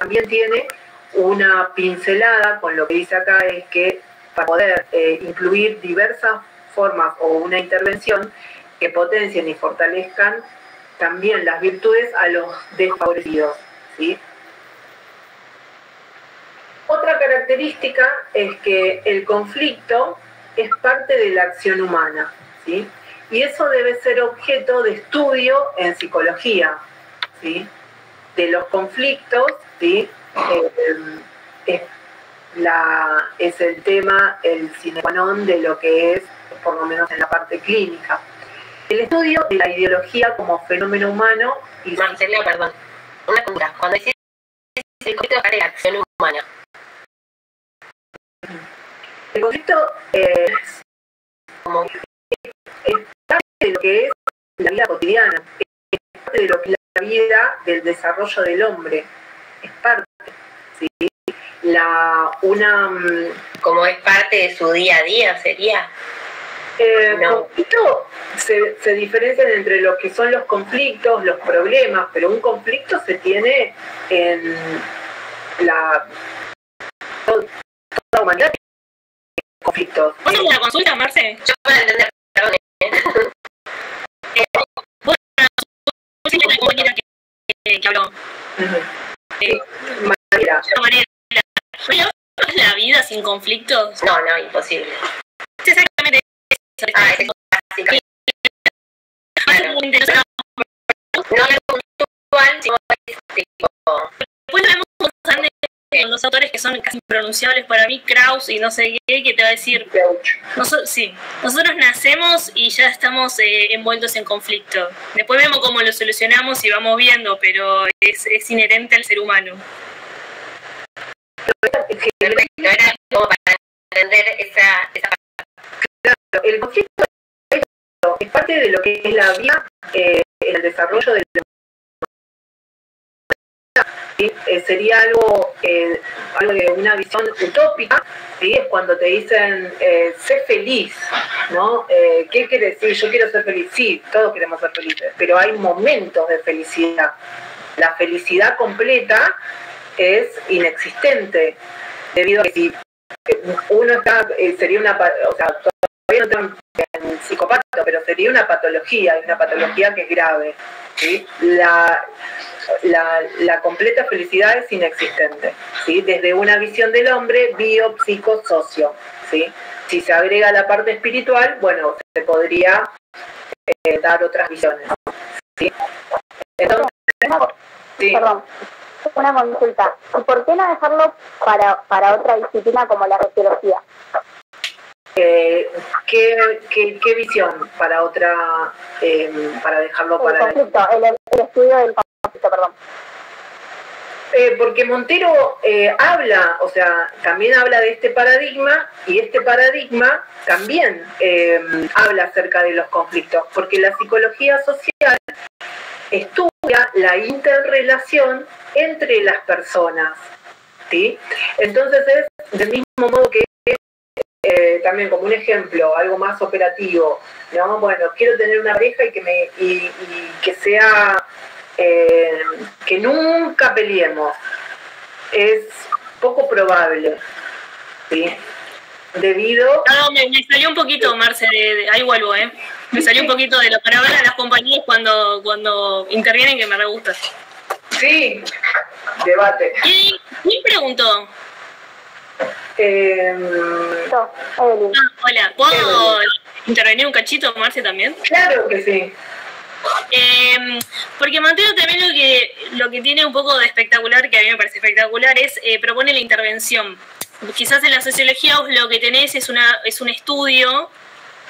también tiene una pincelada con lo que dice acá, es que para poder incluir diversas formas o una intervención que potencien y fortalezcan también las virtudes a los desfavorecidos, ¿sí? Otra característica es que el conflicto es parte de la acción humana, ¿sí? Y eso debe ser objeto de estudio en psicología, ¿sí? De los conflictos, ¿sí? Es el tema, el sine qua non de lo que es, por lo menos en la parte clínica. El estudio de la ideología como fenómeno humano... Marcela, perdón, una pregunta. Cuando decís el conflicto de la acción humana, el conflicto es parte de lo que es la vida cotidiana, es parte de lo que es la vida del desarrollo del hombre, es parte, ¿sí? como es parte de su día a día, sería. No. Conflicto se diferencian entre lo que son los conflictos, los problemas, pero un conflicto se tiene en toda la humanidad. Conflictos. ¿Vos tenés una consulta, Marce? Yo para entender, perdón. Vos la compañera que habló. Mariela. ¿Es la vida sin conflictos? No, imposible. Es exactamente eso. Es básico. No es puntual, sino es tipo... Después vemos los autores que son casi impronunciables para mí, Krauss y no sé qué, que te va a decir, nosotros nacemos y ya estamos envueltos en conflicto. Después vemos cómo lo solucionamos y vamos viendo, pero es inherente al ser humano. Era como para entender esa Claro, el conflicto es parte de lo que es la vida en el desarrollo de la sería algo de una visión utópica, ¿sí? Es cuando te dicen sé feliz, ¿no? ¿Qué quiere decir? Yo quiero ser feliz. Sí, todos queremos ser felices, pero hay momentos de felicidad. La felicidad completa es inexistente, debido a que si uno está, sería una, o sea, todavía no tengo en psicopata, pero sería una patología que es grave, ¿sí? La completa felicidad es inexistente, ¿sí? Desde una visión del hombre biopsicosocio, ¿sí? Si se agrega la parte espiritual, bueno, se podría dar otras visiones, ¿sí? Entonces, sí. Perdón, una consulta. ¿Y por qué no dejarlo para otra disciplina como la sociología? ¿Qué visión para otra, para dejarlo para... El conflicto, el estudio del conflicto, perdón. Porque Montero también habla de este paradigma, y este paradigma también habla acerca de los conflictos, porque la psicología social estudia la interrelación entre las personas, ¿sí? Entonces es del mismo modo que también como un ejemplo, algo más operativo, ¿no? Bueno, quiero tener una pareja y que sea que nunca peleemos. Es poco probable, ¿sí? Debido... No, me salió un poquito, Marce, ahí vuelvo, me salió un poquito de lo para hablar a las compañías cuando intervienen, que me re gusta. Sí, debate. ¿Quién preguntó? Hola, ¿puedo intervenir un cachito, Marce, también? Claro que sí. Porque Montero también lo que tiene un poco de espectacular, que a mí me parece espectacular, es propone la intervención. Quizás en la sociología vos lo que tenés es un estudio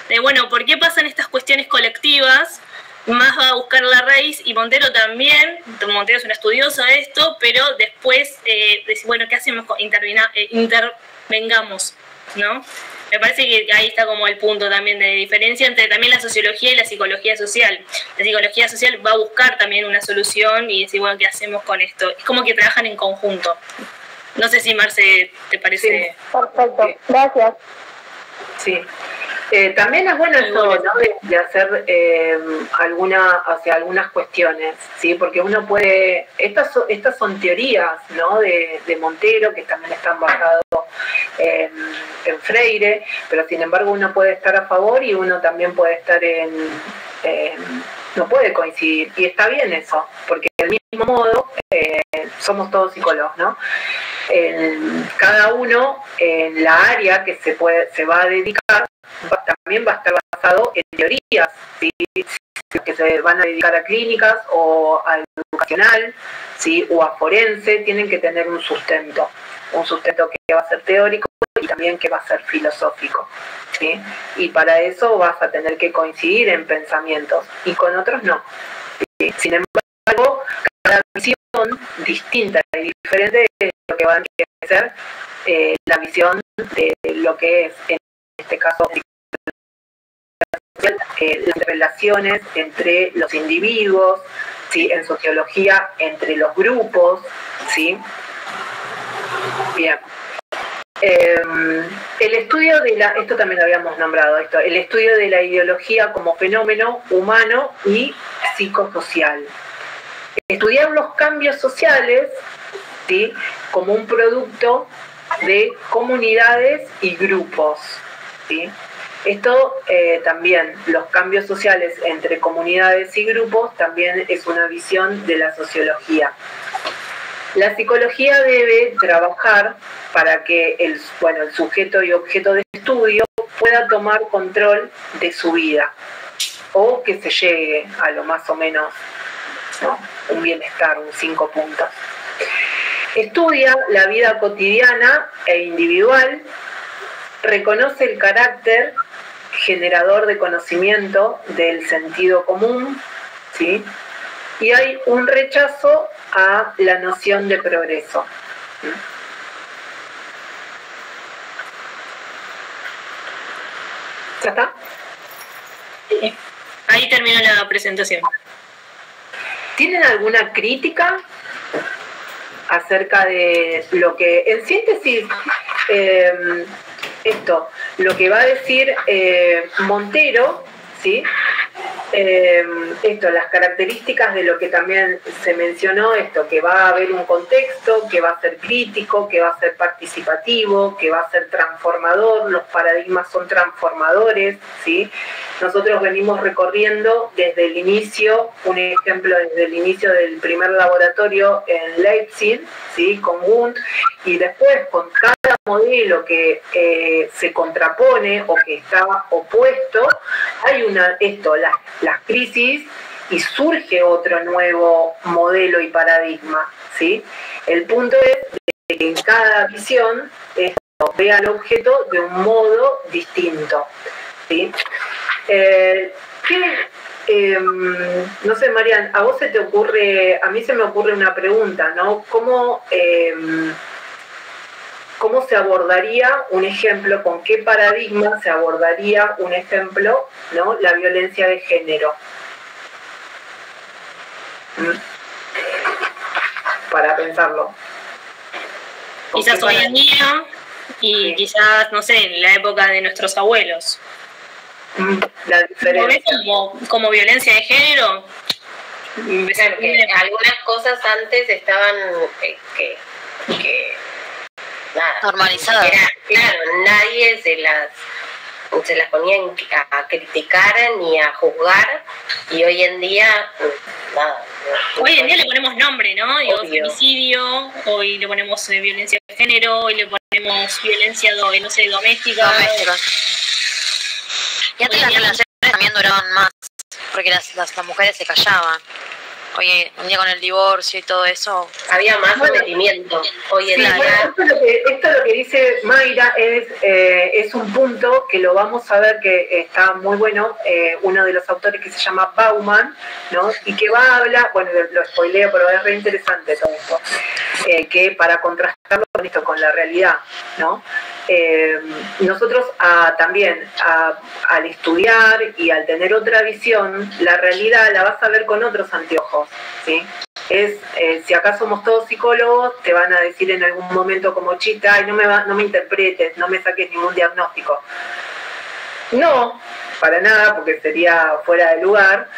de, bueno, ¿por qué pasan estas cuestiones colectivas? Más va a buscar la raíz, y Montero también. Montero es un estudioso de esto, pero después decir, bueno, ¿qué hacemos? Intervengamos, ¿no? Me parece que ahí está como el punto también de diferencia entre también la sociología y la psicología social. La psicología social va a buscar también una solución y decir, bueno, ¿qué hacemos con esto? Es como que trabajan en conjunto. No sé si, Marce, te parece... Sí. Perfecto, gracias. Sí. También es bueno eso, ¿no? de hacer algunas cuestiones, ¿sí? Porque uno puede, estas son teorías, ¿no? de Montero, que también están basadas en Freire, pero sin embargo uno puede estar a favor y uno también puede estar no puede coincidir, y está bien eso, porque del mismo modo somos todos psicólogos, ¿no? Cada uno en la área que se va a dedicar también va a estar basado en teorías, ¿sí? Que se van a dedicar a clínicas o a educacional, ¿sí? O a forense, tienen que tener un sustento que va a ser teórico y también que va a ser filosófico, ¿sí? Y para eso vas a tener que coincidir en pensamientos y con otros no, ¿sí? Sin embargo, cada visión distinta y diferente es lo que va a ser la visión de lo que es, en este caso, las relaciones entre los individuos, ¿sí? En sociología, entre los grupos, ¿sí? Bien. El estudio esto también lo habíamos nombrado, el estudio de la ideología como fenómeno humano y psicosocial. Estudiar los cambios sociales, ¿sí? Como un producto de comunidades y grupos, ¿sí? Esto también, los cambios sociales entre comunidades y grupos, también es una visión de la sociología. La psicología debe trabajar para que el sujeto y objeto de estudio pueda tomar control de su vida, o que se llegue a lo más o menos, ¿no? Un bienestar, un 5 puntos. Estudia la vida cotidiana e individual, reconoce el carácter generador de conocimiento del sentido común, ¿sí? Y hay un rechazo a la noción de progreso. ¿Ya está? Sí. Ahí terminó la presentación. ¿Tienen alguna crítica acerca de lo que, en síntesis, lo que va a decir Montero, ¿sí? Las características de lo que también se mencionó, que va a haber un contexto, que va a ser crítico, que va a ser participativo, que va a ser transformador, los paradigmas son transformadores, ¿sí? Nosotros venimos recorriendo desde el inicio, un ejemplo desde el inicio del primer laboratorio en Leipzig, ¿sí? Con Wundt, y después con cada modelo que se contrapone o que está opuesto, hay las crisis y surge otro nuevo modelo y paradigma, ¿sí? El punto es de que en cada visión vea el objeto de un modo distinto, ¿sí? No sé, Marian, a vos se te ocurre, a mí se me ocurre una pregunta, ¿no? ¿Cómo se abordaría un ejemplo, con qué paradigma se abordaría un ejemplo, ¿no? La violencia de género? Para pensarlo. Quizás hoy en día y sí. Quizás, no sé, en la época de nuestros abuelos. La diferencia. Como violencia de género. Claro, que algunas cosas antes estaban nada, normalizadas. Claro, nadie se las ponía a criticar ni a juzgar, y hoy en día nada. Hoy en día le ponemos nombre, ¿no? Digo, femicidio, hoy le ponemos violencia de género, hoy le ponemos violencia doméstica. Y antes las relaciones también duraban más, porque las mujeres se callaban. Oye, un día con el divorcio y todo eso, había más sometimiento. Hoy en día. Esto lo que dice Mayra es un punto que lo vamos a ver, que está muy bueno, uno de los autores que se llama Bauman, ¿no? Y que va a hablar, bueno, lo spoileo, pero es re interesante todo esto, que para contrastarlo con esto, con la realidad, ¿no? Nosotros también al estudiar y al tener otra visión, la realidad la vas a ver con otros anteojos, ¿sí? Si acá somos todos psicólogos, te van a decir en algún momento como chiste, ay, no me interpretes, no me saques ningún diagnóstico. No, para nada, porque sería fuera de lugar.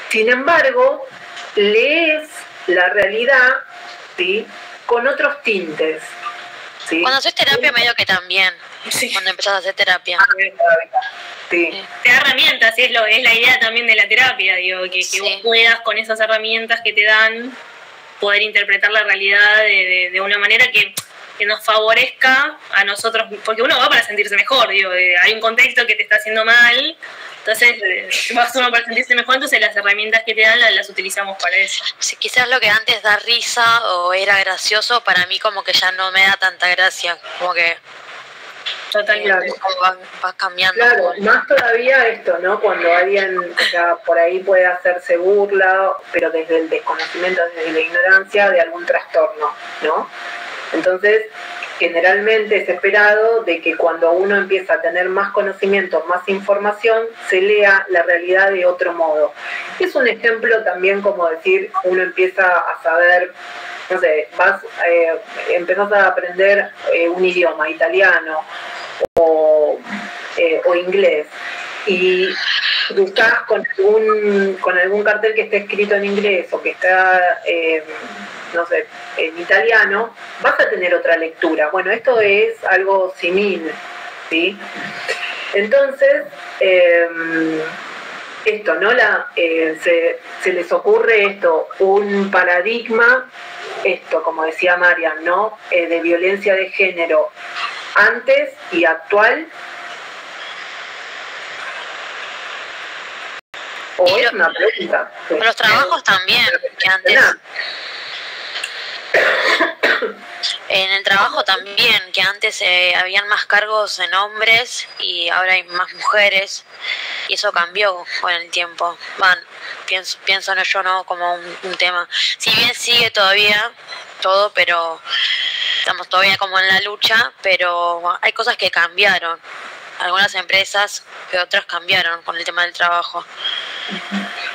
Sin embargo, lees la realidad, ¿sí?, con otros tintes. ¿Sí? Cuando haces terapia medio que también, Sí. cuando empezás a hacer terapia. Sí. Te da herramientas, es la idea también de la terapia, digo, que Sí. vos puedas con esas herramientas que te dan poder interpretar la realidad de una manera que nos favorezca a nosotros, porque uno va para sentirse mejor, digo, hay un contexto que te está haciendo mal, entonces vas uno para sentirse mejor, entonces las herramientas que te dan las utilizamos para eso. Sí, quizás lo que antes da risa o era gracioso, para mí como que ya no me da tanta gracia, como que Totalmente. Claro. va cambiando. Claro, más todavía esto, ¿no? Cuando alguien ya por ahí puede hacerse burla, pero desde el desconocimiento, desde la ignorancia de algún trastorno, ¿no? Entonces, generalmente es esperado de que cuando uno empieza a tener más conocimiento, más información, se lea la realidad de otro modo. Es un ejemplo también como decir, uno empieza a saber, no sé, empezás a aprender un idioma, italiano o inglés, y buscás con algún cartel que esté escrito en inglés o que está, no sé, en italiano, vas a tener otra lectura. Bueno, esto es algo similar, ¿sí? Entonces, esto, ¿no? Se les ocurre esto, un paradigma, esto, como decía Marian, ¿no? De violencia de género antes y actual. ¿O es una pregunta? Con los trabajos también, que antes... En el trabajo también, que antes habían más cargos en hombres y ahora hay más mujeres, y eso cambió con el tiempo. Pienso no, yo no como un tema. Si bien sigue todavía todo, pero estamos todavía como en la lucha, pero hay cosas que cambiaron. Algunas empresas, pero otras cambiaron con el tema del trabajo.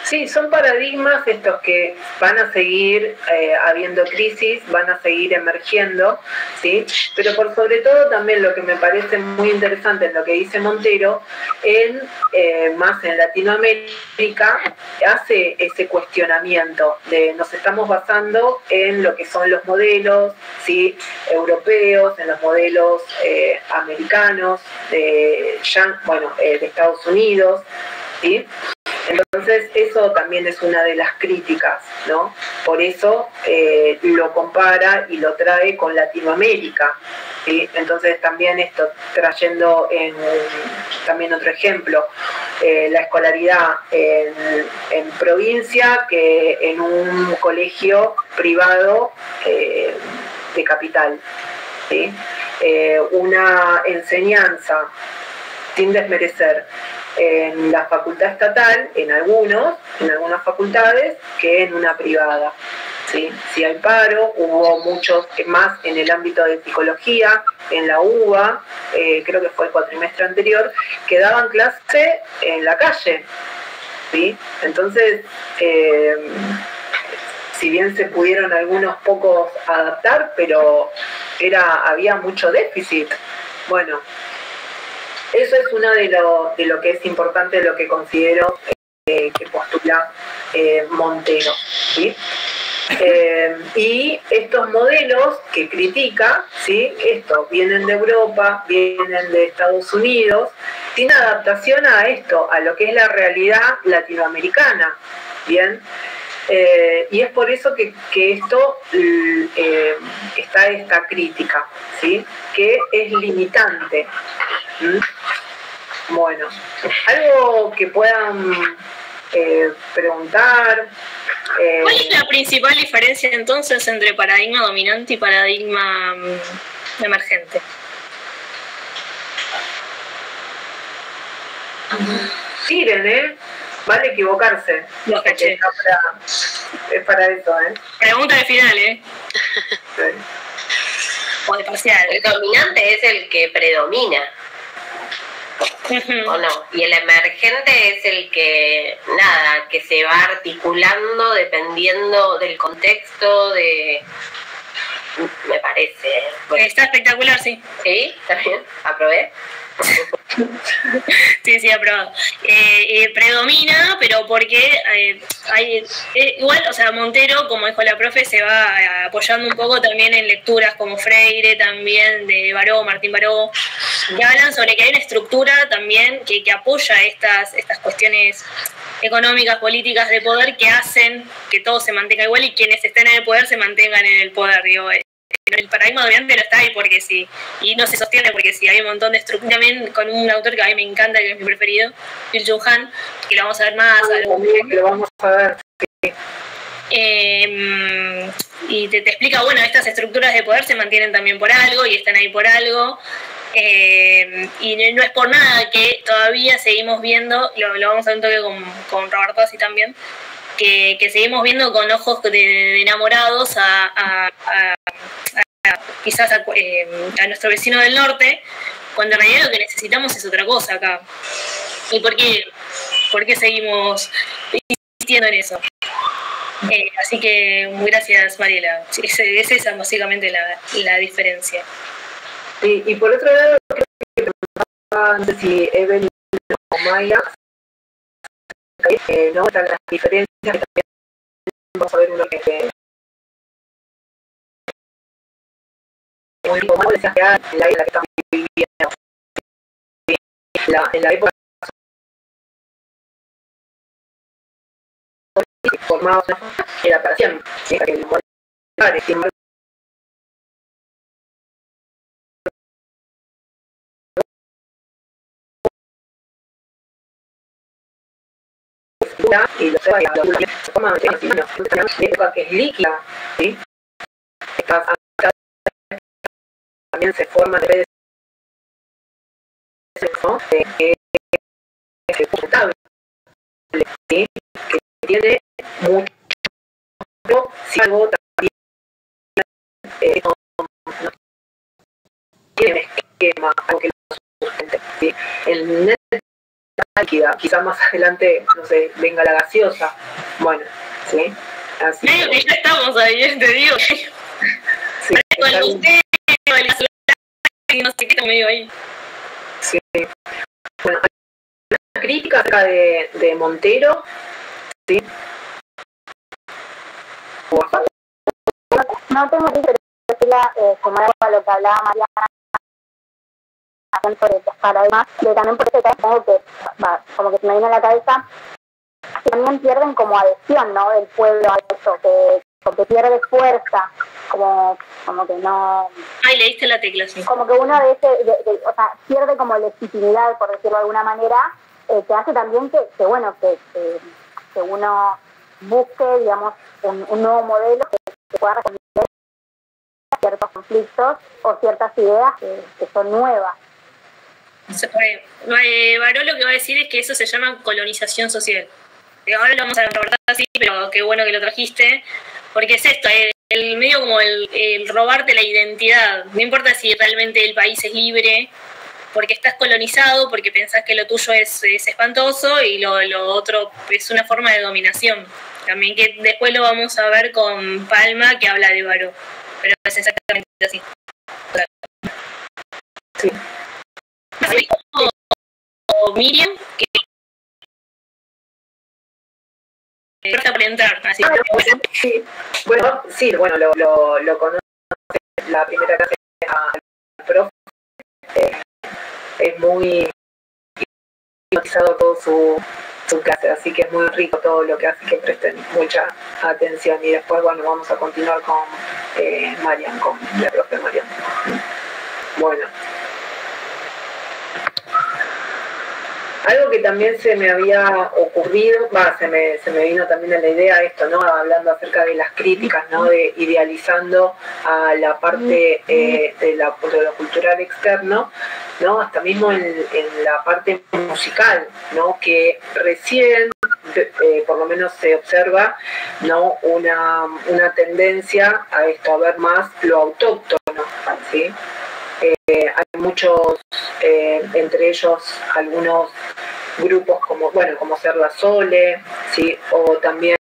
Sí, son paradigmas estos que van a seguir habiendo crisis, van a seguir emergiendo, ¿sí? Pero por sobre todo también lo que me parece muy interesante en lo que dice Montero, más en Latinoamérica, hace ese cuestionamiento de nos estamos basando en lo que son los modelos, ¿sí?, europeos, en los modelos americanos, de Estados Unidos, ¿sí? Entonces eso también es una de las críticas, ¿no? Por eso lo compara y lo trae con Latinoamérica, ¿sí? Entonces también esto, trayendo también otro ejemplo, la escolaridad en provincia que en un colegio privado de capital, ¿sí? Una enseñanza, sin desmerecer, en la facultad estatal, en algunas facultades, que en una privada. ¿Sí? Si hay paro, hubo muchos más en el ámbito de psicología, en la UBA, creo que fue el cuatrimestre anterior, que daban clase en la calle. ¿Sí? Entonces, si bien se pudieron algunos pocos adaptar, pero había mucho déficit. Bueno, eso es una de lo que es importante, de lo que considero que postula Montero, ¿sí? Y estos modelos que critica, ¿sí?, vienen de Europa, vienen de Estados Unidos, sin adaptación a esto, a lo que es la realidad latinoamericana, ¿bien? Y es por eso que esto está esta crítica, ¿sí?, que es limitante. Bueno, algo que puedan preguntar. ¿Cuál es la principal diferencia entonces entre paradigma dominante y paradigma emergente? Tiren, vale equivocarse. Lo caché. Es para eso, Pregunta de final, Sí. O de parcial. El dominante es el que predomina, ¿o no? Y el emergente es el que, que se va articulando dependiendo del contexto, de me parece. Bueno, Está espectacular, sí. ¿sí? ¿Está bien? ¿Aprobé? Sí, aprobado. Predomina, pero porque hay igual, o sea, Montero, como dijo la profe, se va apoyando un poco también en lecturas como Freire, también de Baró, Martín Baró, que hablan sobre que hay una estructura también que apoya estas cuestiones económicas, políticas de poder que hacen que todo se mantenga igual y quienes estén en el poder se mantengan en el poder, digo. El paradigma dominante no está ahí porque sí, y no se sostiene porque sí, hay un montón de estructuras, también con un autor que a mí me encanta, que es mi preferido, Phil Han, que lo vamos a ver más. También lo vamos a ver. Sí. Y te explica, bueno, estas estructuras de poder se mantienen también por algo y están ahí por algo. Y no es por nada que todavía seguimos viendo, lo vamos a ver un toque con Roberto así también, que seguimos viendo con ojos de enamorados quizás a nuestro vecino del norte, cuando en realidad lo que necesitamos es otra cosa acá. ¿Y por qué seguimos insistiendo en eso? Así que muy gracias, Mariela. Es esa básicamente la diferencia. Sí, y por otro lado, creo que preguntaba, no sé si Evelyn o Maya, ¿no? Están las diferencias que también vamos a ver uno que muy como decías que en la isla que estamos viviendo, en la época formada era para siempre, y lo se va se forma de época que es líquida, ¿sí? También se forma de sexo que es ejecutable, ¿sí? Que tiene mucho, si algo también no tiene esquema, algo que lo sustente, ¿sí? El net líquida, quizás más adelante, no sé, venga la gaseosa, bueno, ¿sí? Así medio que ya estamos ahí, te digo. Sí, con el usted, no sé qué, medio ahí. Sí. Bueno, una crítica acerca de Montero, ¿sí? No tengo que decirla como era lo que hablaba Mariana sobre los paradigmas, de también por eso tengo que, como que se me viene a la cabeza, que también pierden como adhesión, ¿no? Del pueblo a eso, que pierde fuerza, como que no... Ay, leíste la tecla, sí. Como que uno o sea, pierde como legitimidad, por decirlo de alguna manera, que hace también que uno busque, digamos, un nuevo modelo que pueda responder a ciertos conflictos o ciertas ideas que son nuevas. Baró lo que va a decir es que eso se llama colonización social. Ahora lo vamos a abordar así, pero qué bueno que lo trajiste, porque es esto, el medio como el robarte la identidad. No importa si realmente el país es libre, porque estás colonizado, porque pensás que lo tuyo es espantoso y lo otro es una forma de dominación. También que después lo vamos a ver con Palma, que habla de Baró, pero es exactamente así. Sí. Así como Miriam, que está por entrar, así sí. Bueno, sí, bueno, lo conoce la primera clase al profe, es muy hipnotizado todo su clase, así que es muy rico todo lo que hace, que presten mucha atención. Y después, bueno, vamos a continuar con Marian, con la profe Marian. Bueno. Algo que también se me había ocurrido, se me vino también a la idea esto, ¿no? Hablando acerca de las críticas, ¿no? De idealizando a la parte de lo cultural externo, ¿no? Hasta mismo en la parte musical, ¿no? Que recién, por lo menos se observa, ¿no? Una tendencia a esto, a ver más lo autóctono, ¿sí? Hay muchos, entre ellos algunos grupos como Ser la Sole, ¿sí? O también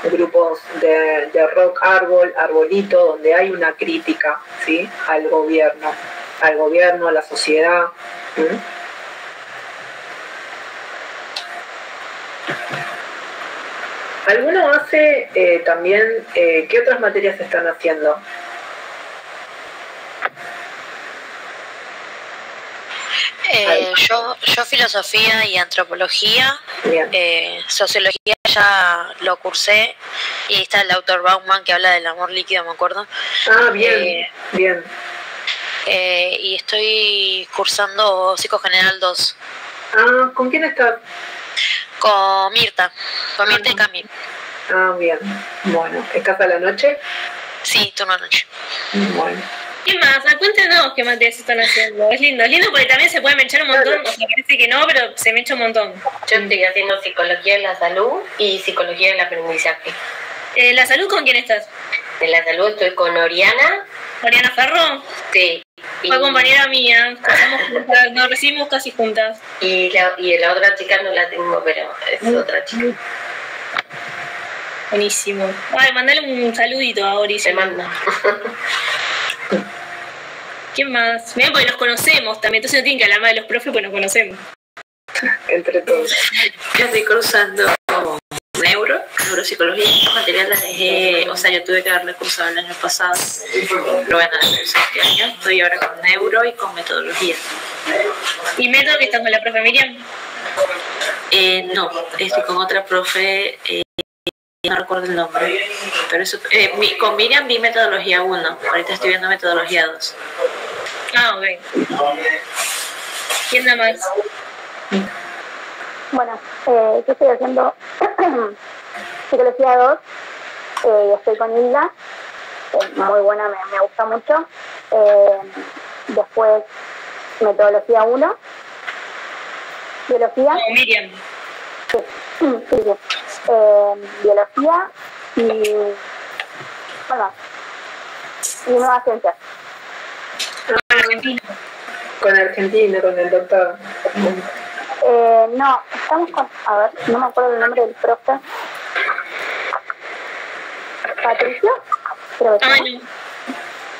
grupos de rock blog árbol, arbolito, donde hay una crítica, ¿sí? al gobierno, a la sociedad. ¿Alguno hace también, qué otras materias se están haciendo? Yo filosofía y antropología, sociología ya lo cursé, y ahí está el autor Bauman que habla del amor líquido, me acuerdo. Ah, bien, bien. Y estoy cursando Psicogeneral 2. Ah, ¿con quién estás? Con Mirta y Cami. Ah, bien. Bueno, ¿estás a la noche? Sí, turno de noche. Bueno. ¿Qué más? Cuéntenos qué materias están haciendo. Es lindo porque también se puede mechar un montón. O sea, parece que no, pero se mecha un montón. Yo estoy haciendo psicología de la salud y psicología del aprendizaje. ¿La salud con quién estás? En la salud estoy con Oriana. ¿Oriana Ferro? Sí. Fue compañera mía. Nos recibimos casi juntas. Y la otra chica no la tengo, pero es otra chica. Buenísimo. Ay, mandale un saludito a Ori. Se manda. ¿Quién más? Miren, porque nos conocemos también, entonces no tienen que hablar más de los profes, pues nos conocemos. Entre todos. Yo estoy cursando neuropsicología, material la dejé, o sea, yo tuve que darle cursado el año pasado, pero bueno, este año estoy ahora con neuro y con metodología. ¿Y método que estás con la profe Miriam? No, estoy con otra profe, no recuerdo el nombre, pero eso, con Miriam vi metodología 1, ahorita estoy viendo metodología 2. Ah, ok. ¿Quién da más? Bueno, yo estoy haciendo Psicología 2, y estoy con Hilda, muy buena, me gusta mucho. Después Metodología 1, Biología. Oh, Miriam. Sí. Biología y Nuevas Ciencias. Con Argentina. Con Argentina, con el doctor. No, estamos con, a ver, no me acuerdo el nombre del profe. ¿Patricio? Creo que Ay,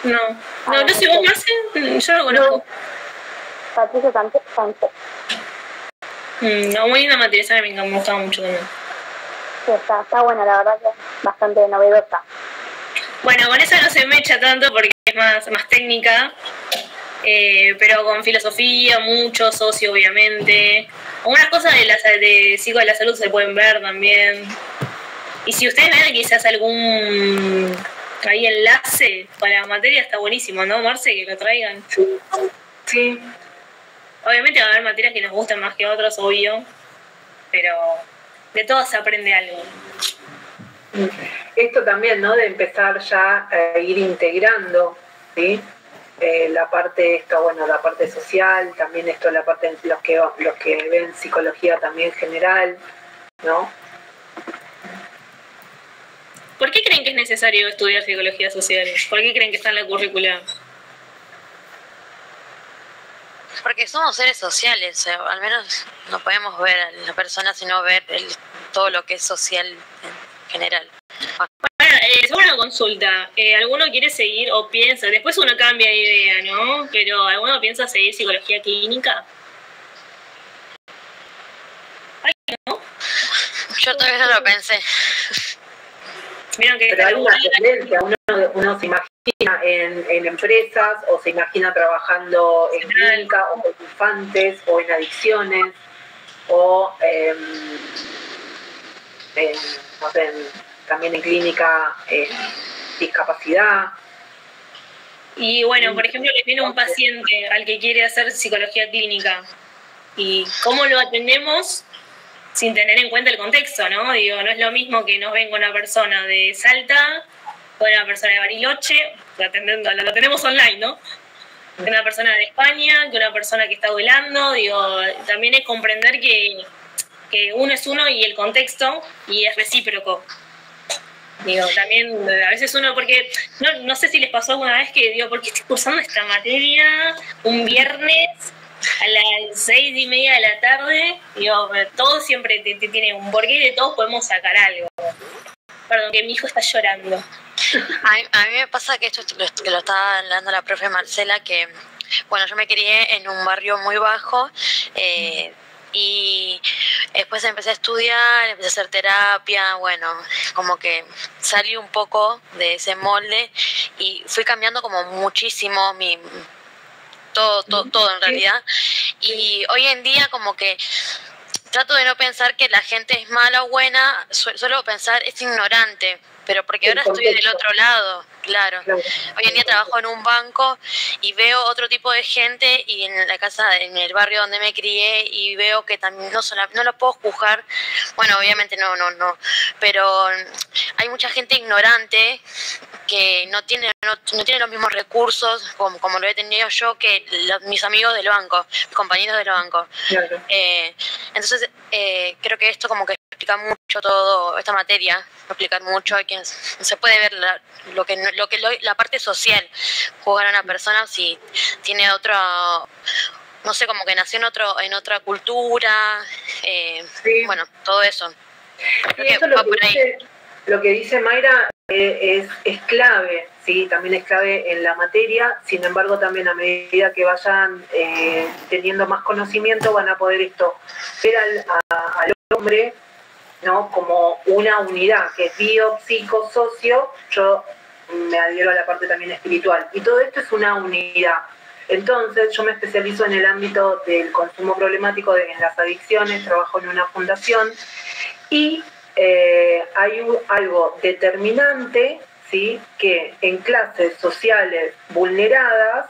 no sé, vos más, yo lo conozco. Patricio Sánchez. No, muy linda materia, esa me gustaba mucho también. Sí, está buena, la verdad que es bastante novedosa. Bueno, con esa no se me echa tanto porque es más técnica, pero con filosofía, mucho, socio, obviamente. Algunas cosas de psico de la salud se pueden ver también. Y si ustedes ven quizás algún enlace con la materia, está buenísimo, ¿no, Marce? Que lo traigan. Sí. Obviamente va a haber materias que nos gustan más que otras, obvio, pero de todo se aprende algo. Esto también, ¿no? De empezar ya a ir integrando, ¿sí? La parte la parte social, también esto, la parte de los que ven psicología también general, ¿no? ¿Por qué creen que es necesario estudiar psicología social? ¿Por qué creen que está en la currícula? Porque somos seres sociales, al menos no podemos ver a la persona sino ver todo lo que es social en general. Bueno, según una consulta, ¿alguno quiere seguir o piensa? Después uno cambia de idea, ¿no? Pero ¿alguno piensa seguir psicología clínica? Ay, ¿no? Yo todavía no lo pensé. Vieron que pero hay una tendencia, uno se imagina en empresas o se imagina trabajando en clínica o con infantes o en adicciones o no sé, también en clínica discapacidad. Y bueno, por ejemplo, les viene un paciente al que quiere hacer psicología clínica y cómo lo atendemos sin tener en cuenta el contexto, ¿no? Digo, no es lo mismo que nos venga una persona de Salta o una persona de Bariloche, lo atendemos online, ¿no? Que una persona de España, que una persona que está volando, digo, también es comprender que uno es uno y el contexto, y es recíproco. Digo, también a veces uno, porque no sé si les pasó alguna vez que digo, ¿por qué estoy cursando esta materia un viernes a las 6:30 de la tarde? Digo, todo siempre tiene un porqué y de todos podemos sacar algo. Perdón, que mi hijo está llorando. A mí me pasa que esto que lo estaba hablando la profe Marcela, que bueno, yo me crié en un barrio muy bajo, y después empecé a estudiar, empecé a hacer terapia, bueno, como que salí un poco de ese molde y fui cambiando como muchísimo todo en realidad. Y hoy en día como que trato de no pensar que la gente es mala o buena, suelo pensar es ignorante, pero porque ahora estoy del otro lado, claro. Hoy en día trabajo en un banco y veo otro tipo de gente, y en la casa, en el barrio donde me crié, y veo que también no lo puedo juzgar, bueno, obviamente no, pero hay mucha gente ignorante que no tiene los mismos recursos como lo he tenido yo que mis amigos del banco, mis compañeros del banco. Claro. Entonces creo que esto como que explica mucho todo, esta materia, explicar mucho, que se puede ver la parte social, juzgar a una persona si tiene otro, no sé, como que nació en otra cultura, bueno, todo eso. Sí, eso lo que dice Mayra es clave, ¿sí? También es clave en la materia. Sin embargo, también a medida que vayan teniendo más conocimiento, van a poder ver al hombre, ¿no?, como una unidad, que es bio, psico, socio. Yo me adhiero a la parte también espiritual. Y todo esto es una unidad. Entonces, yo me especializo en el ámbito del consumo problemático, en las adicciones, trabajo en una fundación, y hay algo determinante, ¿sí?, que en clases sociales vulneradas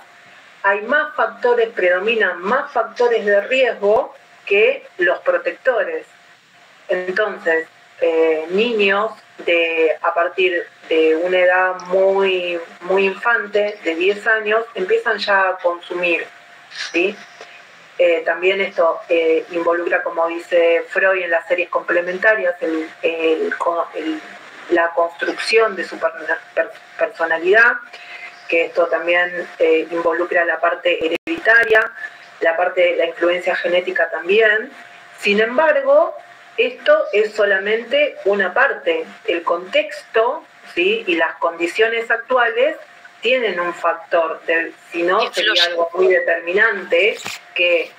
predominan más factores de riesgo que los protectores. Entonces, niños a partir de una edad muy, muy infante, de 10 años, empiezan ya a consumir, ¿sí? También esto involucra, como dice Freud en las series complementarias, la construcción de su personalidad, que esto también involucra la parte hereditaria, la influencia genética también. Sin embargo, esto es solamente una parte. El contexto, ¿sí?, y las condiciones actuales tienen un factor, si no sería algo muy determinante, que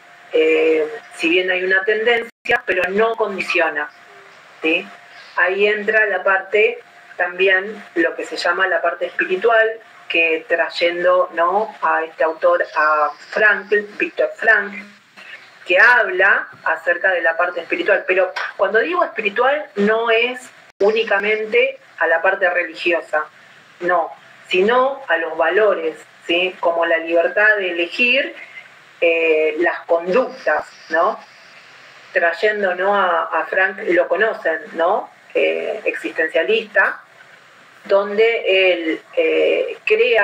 si bien hay una tendencia, pero no condiciona, ¿sí? Ahí entra la parte, también lo que se llama la parte espiritual, que trayendo, ¿no?, a este autor, a Viktor Frankl, que habla acerca de la parte espiritual. Pero cuando digo espiritual no es únicamente a la parte religiosa, no, sino a los valores, ¿sí?, como la libertad de elegir las conductas, ¿no? Trayendo, ¿no?, a Frank, lo conocen, ¿no?, existencialista, donde él crea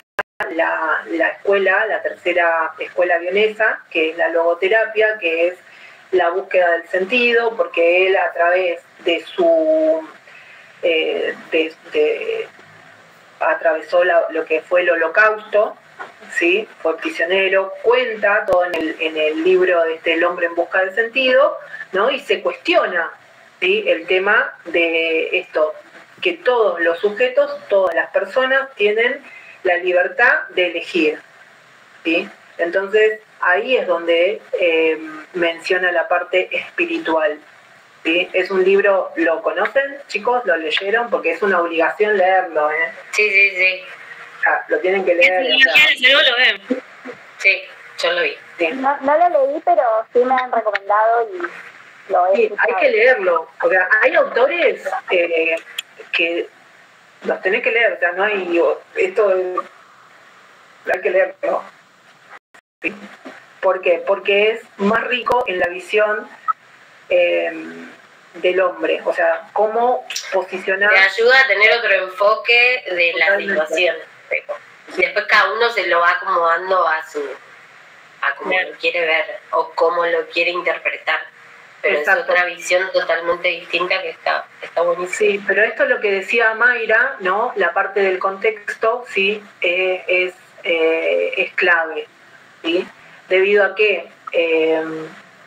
la escuela, la tercera escuela vienesa, que es la logoterapia, que es la búsqueda del sentido, porque él, a través de su atravesó lo que fue el Holocausto, ¿sí?, fue prisionero, cuenta todo en el libro El hombre en busca del sentido, ¿no?, y se cuestiona, ¿sí?, el tema de esto, que todos los sujetos, todas las personas tienen la libertad de elegir, ¿sí? Entonces ahí es donde menciona la parte espiritual, ¿sí? Es un libro, ¿lo conocen, chicos? ¿Lo leyeron? Porque es una obligación leerlo, ¿eh? Sí. Lo tienen que leer. Lo ven. Sí, yo lo vi. Sí. No lo leí, pero sí me han recomendado y lo he escuchado. Hay que leerlo. O sea, hay autores que los tenés que leer, o sea, no hay esto, hay que leerlo. ¿Sí? ¿Por qué? Porque es más rico en la visión del hombre, o sea, cómo posicionar. Te ayuda a tener otro enfoque de la situación. Después cada uno se lo va acomodando a como lo quiere ver o cómo lo quiere interpretar. Pero Exacto. Es otra visión totalmente distinta que está buenísima. Sí, pero esto es lo que decía Mayra, ¿no? La parte del contexto, sí, es clave, ¿sí? Debido a que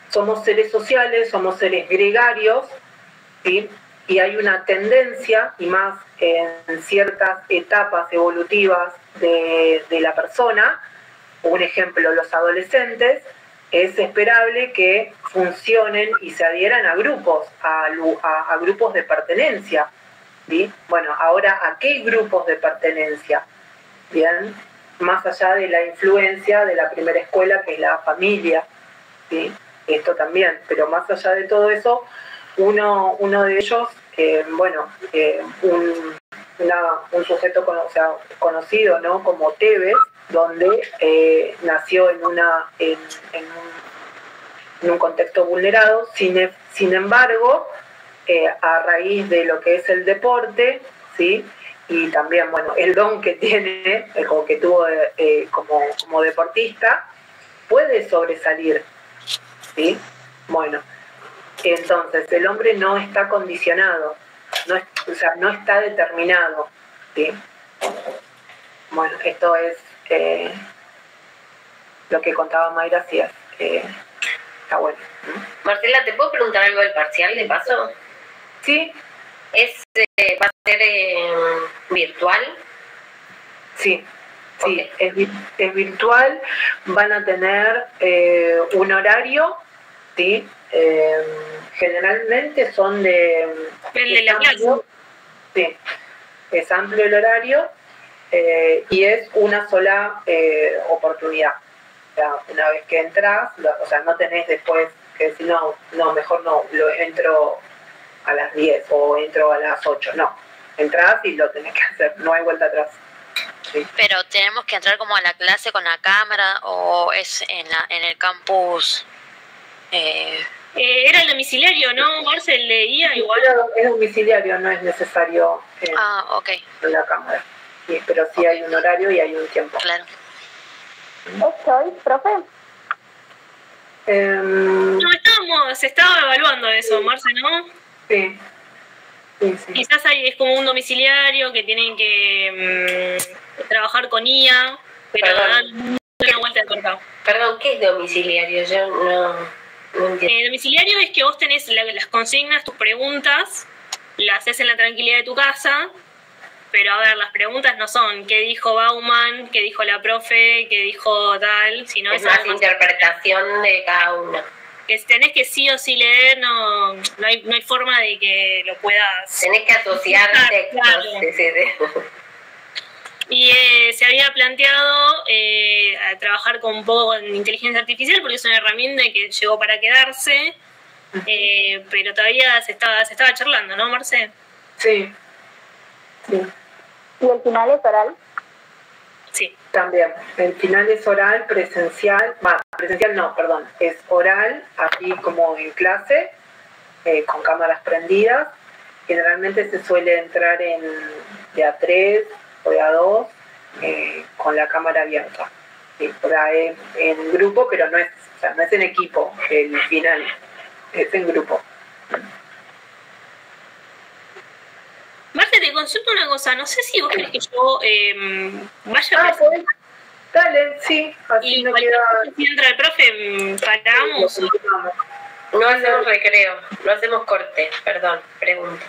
somos seres sociales, somos seres gregarios, ¿sí? y hay una tendencia, y más en ciertas etapas evolutivas de la persona, un ejemplo, los adolescentes, es esperable que funcionen y se adhieran a grupos, a grupos de pertenencia. ¿Sí? Bueno, ahora, ¿a qué grupos de pertenencia? Bien, más allá de la influencia de la primera escuela, que es la familia, ¿sí? Esto también, pero más allá de todo eso, uno de ellos, un sujeto conocido, ¿no? Como Tevez, donde nació en un contexto vulnerado, sin embargo, a raíz de lo que es el deporte, ¿sí? Y también, bueno, el don que tiene, como que tuvo como deportista, puede sobresalir, ¿sí? Bueno, entonces el hombre no está condicionado, no está determinado, ¿sí? Bueno, esto es lo que contaba Mayra, sí, está bueno. Marcela, ¿te puedo preguntar algo del parcial de paso? Sí. ¿Va a ser virtual? Sí, Okay. es virtual, van a tener un horario, ¿sí? Generalmente son el de la clase. Sí, es amplio el horario y es una sola oportunidad. O sea, una vez que entras, no tenés después que decir, no, mejor no, lo entro a las 10 o entro a las 8, no. Entrás y lo tenés que hacer, no hay vuelta atrás. Sí. Pero tenemos que entrar como a la clase con la cámara o es en el campus. Era el domiciliario, ¿no? Marcel leía igual. Es domiciliario, no es necesario Okay. la cámara. Sí, pero sí hay un horario y hay un tiempo. Claro. ¿Es Choice, profe? No, se estaba evaluando eso, Marcel, ¿no? Sí. Sí. Quizás es como un domiciliario que tienen que trabajar con IA, pero dan una vuelta de torta. Perdón, ¿qué es domiciliario? Yo no entiendo. Domiciliario es que vos tenés las consignas, tus preguntas, las haces en la tranquilidad de tu casa, pero a ver, las preguntas no son qué dijo Bauman, qué dijo la profe, qué dijo tal, sino es más interpretación de cada uno. Que tenés que sí o sí leer, no hay forma de que lo puedas... Tenés que asociar textos. Claro. Sí. Y se había planteado a trabajar con un poco con inteligencia artificial porque es una herramienta que llegó para quedarse, pero todavía se estaba charlando, ¿no, Marce? Sí. ¿Y el final es oral? Sí. También. El final es oral, presencial no, perdón, es oral, así como en clase, con cámaras prendidas. Generalmente se suele entrar de A3 o de A2 con la cámara abierta. Sí, es en grupo, pero no es en equipo el final, es en grupo. Marce, te consulto una cosa, no sé si vos querés que yo vaya a pues, dale, sí, así y no queda... si entra el profe, paramos. No hacemos recreo, no hacemos corte, perdón, pregunto.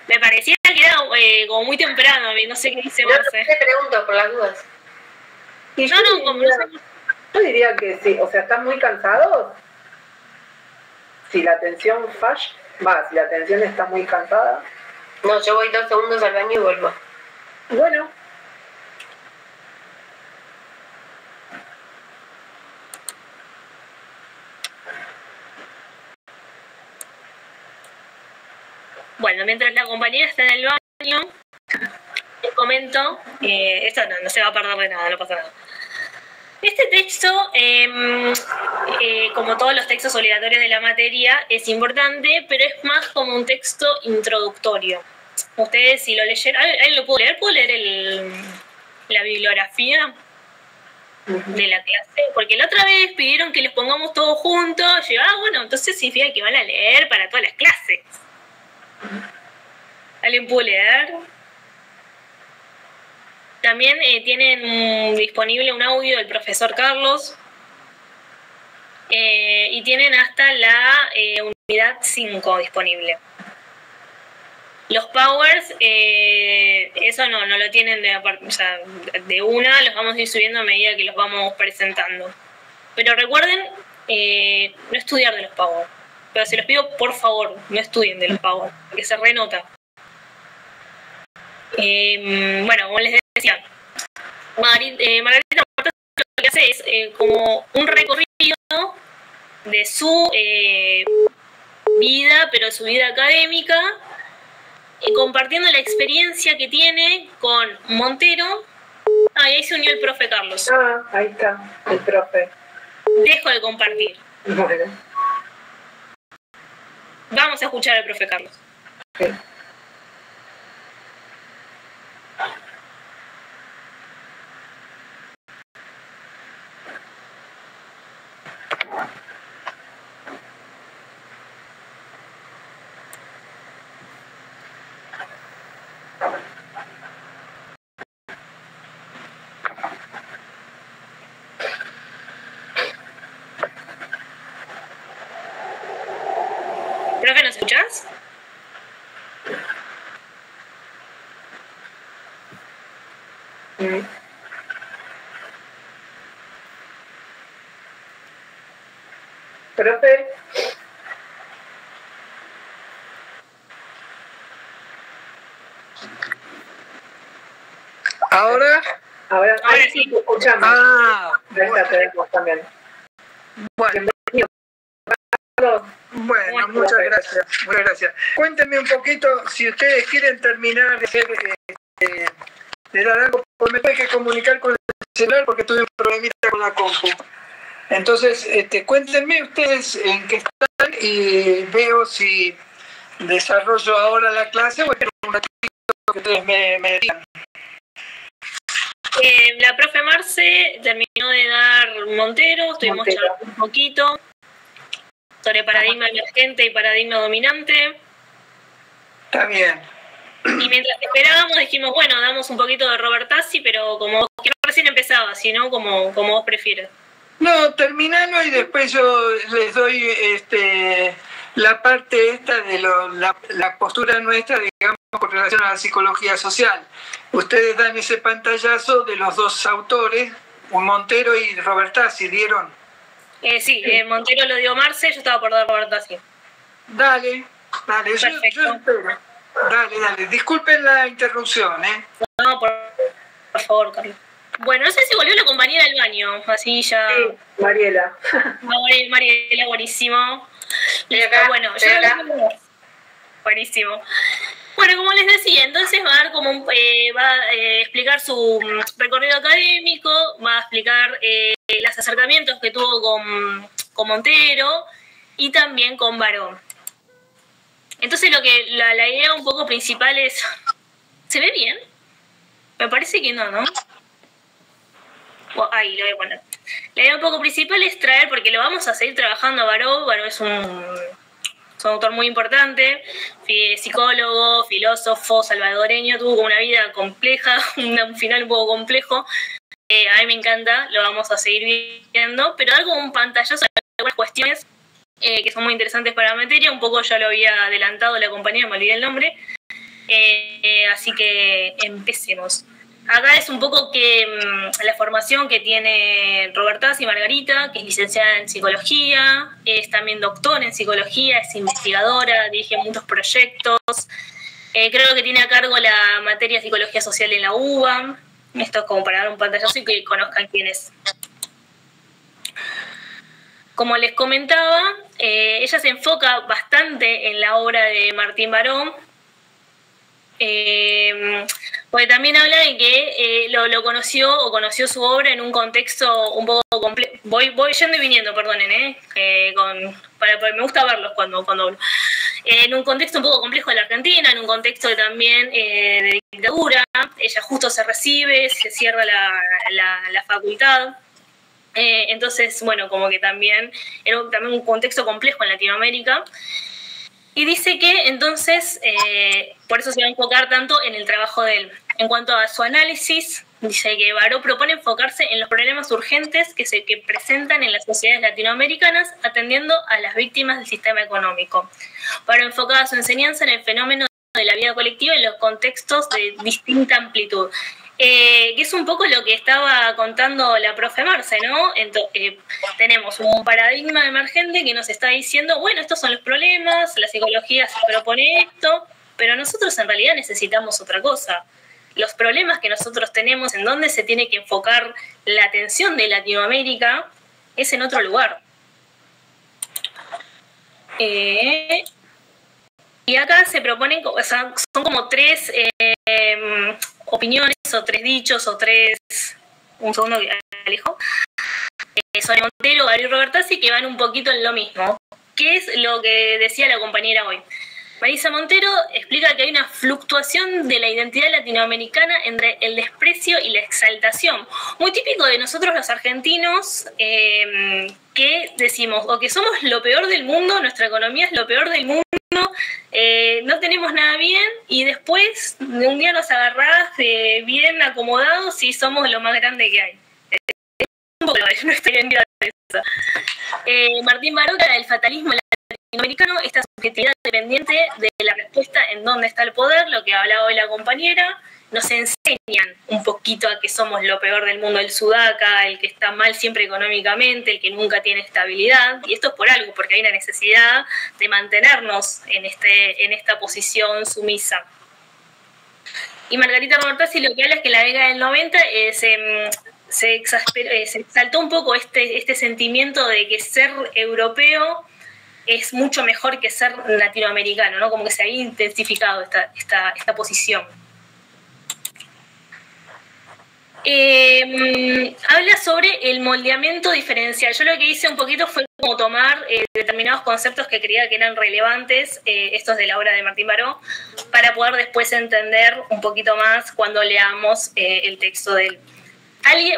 Me parecía que era como muy temprano, no sé qué dice Marce. No te pregunto por las dudas. Yo diría que sí, o sea, ¿están muy cansados? Si la atención si la atención está muy cansada. No, yo voy 2 segundos al baño y vuelvo. Bueno. Bueno, mientras la compañera está en el baño, les comento, esto no se va a perder de nada, no pasa nada. Este texto, como todos los textos obligatorios de la materia, es importante, pero es más como un texto introductorio. Ustedes, si lo leyeron, ¿alguien lo puedo leer? ¿Puedo leer la bibliografía de la clase? Porque la otra vez pidieron que les pongamos todos juntos. Y yo, bueno, entonces significa que van a leer para todas las clases. ¿Alguien puede leer? También tienen disponible un audio del profesor Carlos y tienen hasta la unidad 5 disponible. Los powers, eso no lo tienen o sea, de una, los vamos a ir subiendo a medida que los vamos presentando. Pero recuerden no estudiar de los powers. Pero se los pido, por favor, no estudien de los powers, porque se renota. Bueno, como les decía, Margarita lo que hace es como un recorrido de su vida, pero su vida académica, compartiendo la experiencia que tiene con Montero. Y ahí se unió el profe Carlos. Ahí está, el profe. Dejo de compartir. Bueno. Vamos a escuchar al profe Carlos. Sí. ¿Profe, nos escuchás? Profe. ¿Ahora? Ahora Sí. te escuchamos. Ahí está, te vemos también. Bueno, Carlos. muchas gracias. Muchas gracias. Cuéntenme un poquito, si ustedes quieren terminar de hacer, de dar algo, pues me tengo que comunicar con el celular porque tuve un problemita con la compu. Entonces, cuéntenme ustedes en qué están y veo si desarrollo ahora la clase o espero un ratito que ustedes me digan. La profe Marce terminó de dar Montero, estuvimos charlando un poquito sobre paradigma emergente y paradigma dominante. Está bien. Y mientras esperábamos dijimos, bueno, damos un poquito de Robertazzi, pero como que recién empezaba, si no, como vos prefieras. No, terminalo y después yo les doy la parte esta de la postura nuestra, digamos, con relación a la psicología social. Ustedes dan ese pantallazo de los dos autores, Montero y Robertazzi, ¿dieron? Sí, Montero lo dio Marce, yo estaba por dar Robertazzi. Dale, yo espero. Dale. Disculpen la interrupción, ¿eh? No, por favor, Carlos. Bueno, no sé si volvió la compañera del baño, así ya... Sí, Mariela. Mariela, buenísimo. Bueno, buenísimo. Bueno, como les decía, entonces va a dar como va a explicar su recorrido académico, va a explicar los acercamientos que tuvo con Montero y también con Barón. Entonces la idea un poco principal es... ¿Se ve bien? Me parece que no, ¿no? Ahí lo voy a poner. La idea un poco principal es traer, porque lo vamos a seguir trabajando a Baró. Baró es un autor muy importante, psicólogo, filósofo, salvadoreño, tuvo como una vida compleja, un final un poco complejo. A mí me encanta, lo vamos a seguir viendo, pero algo un pantallazo de algunas cuestiones que son muy interesantes para la materia. Un poco ya lo había adelantado la compañía, me olvidé el nombre. Así que empecemos. Acá es un poco que la formación que tiene Robertazzi y Margarita, que es licenciada en psicología, es también doctora en psicología, es investigadora, dirige muchos proyectos. Creo que tiene a cargo la materia de psicología social en la UBA. Esto es como para dar un pantallazo y que conozcan quién es. Como les comentaba, ella se enfoca bastante en la obra de Martín Baró. Porque también habla de que lo conoció o conoció su obra en un contexto un poco complejo. Voy yendo y viniendo, perdonen, porque me gusta verlos cuando hablo. En un contexto un poco complejo de la Argentina, en un contexto también de dictadura. Ella justo se recibe, se cierra la facultad. Entonces, bueno, como que también era también un contexto complejo en Latinoamérica. Y dice que entonces, por eso se va a enfocar tanto en el trabajo de él. En cuanto a su análisis, dice que Baró propone enfocarse en los problemas urgentes que presentan en las sociedades latinoamericanas, atendiendo a las víctimas del sistema económico. Baró enfocaba su enseñanza en el fenómeno de la vida colectiva en los contextos de distinta amplitud. Que es un poco lo que estaba contando la profe Marce, ¿no? Tenemos un paradigma emergente que nos está diciendo, bueno, estos son los problemas, la psicología se propone esto, pero nosotros en realidad necesitamos otra cosa. Los problemas que nosotros tenemos, en donde se tiene que enfocar la atención de Latinoamérica, es en otro lugar. Y acá se proponen, o sea, son como tres opiniones o tres dichos o tres, un segundo que alejo, Sonia Montero, Gabriel Robertazzi, que van un poquito en lo mismo. ¿Qué es lo que decía la compañera hoy? Marisa Montero explica que hay una fluctuación de la identidad latinoamericana entre el desprecio y la exaltación. Muy típico de nosotros los argentinos, que decimos o que somos lo peor del mundo, nuestra economía es lo peor del mundo, no tenemos nada bien, y después de un día nos agarrás bien acomodados y somos lo más grande que hay. Un poco nuestra identidad esa. Martín Baró, el fatalismo latinoamericano, esta subjetividad dependiente de la respuesta en dónde está el poder, lo que hablaba hoy la compañera, nos enseñan un poquito a que somos lo peor del mundo, el sudaca, el que está mal siempre económicamente, el que nunca tiene estabilidad, y esto es por algo, porque hay una necesidad de mantenernos en esta posición sumisa. Y Margarita Robertazzi lo que habla es que en la década del 90 se exaltó un poco este sentimiento de que ser europeo es mucho mejor que ser latinoamericano, ¿no? Como que se había intensificado esta posición. Habla sobre el moldeamiento diferencial. Yo lo que hice un poquito fue como tomar determinados conceptos que creía que eran relevantes, estos de la obra de Martín Baró, para poder después entender un poquito más cuando leamos el texto de él.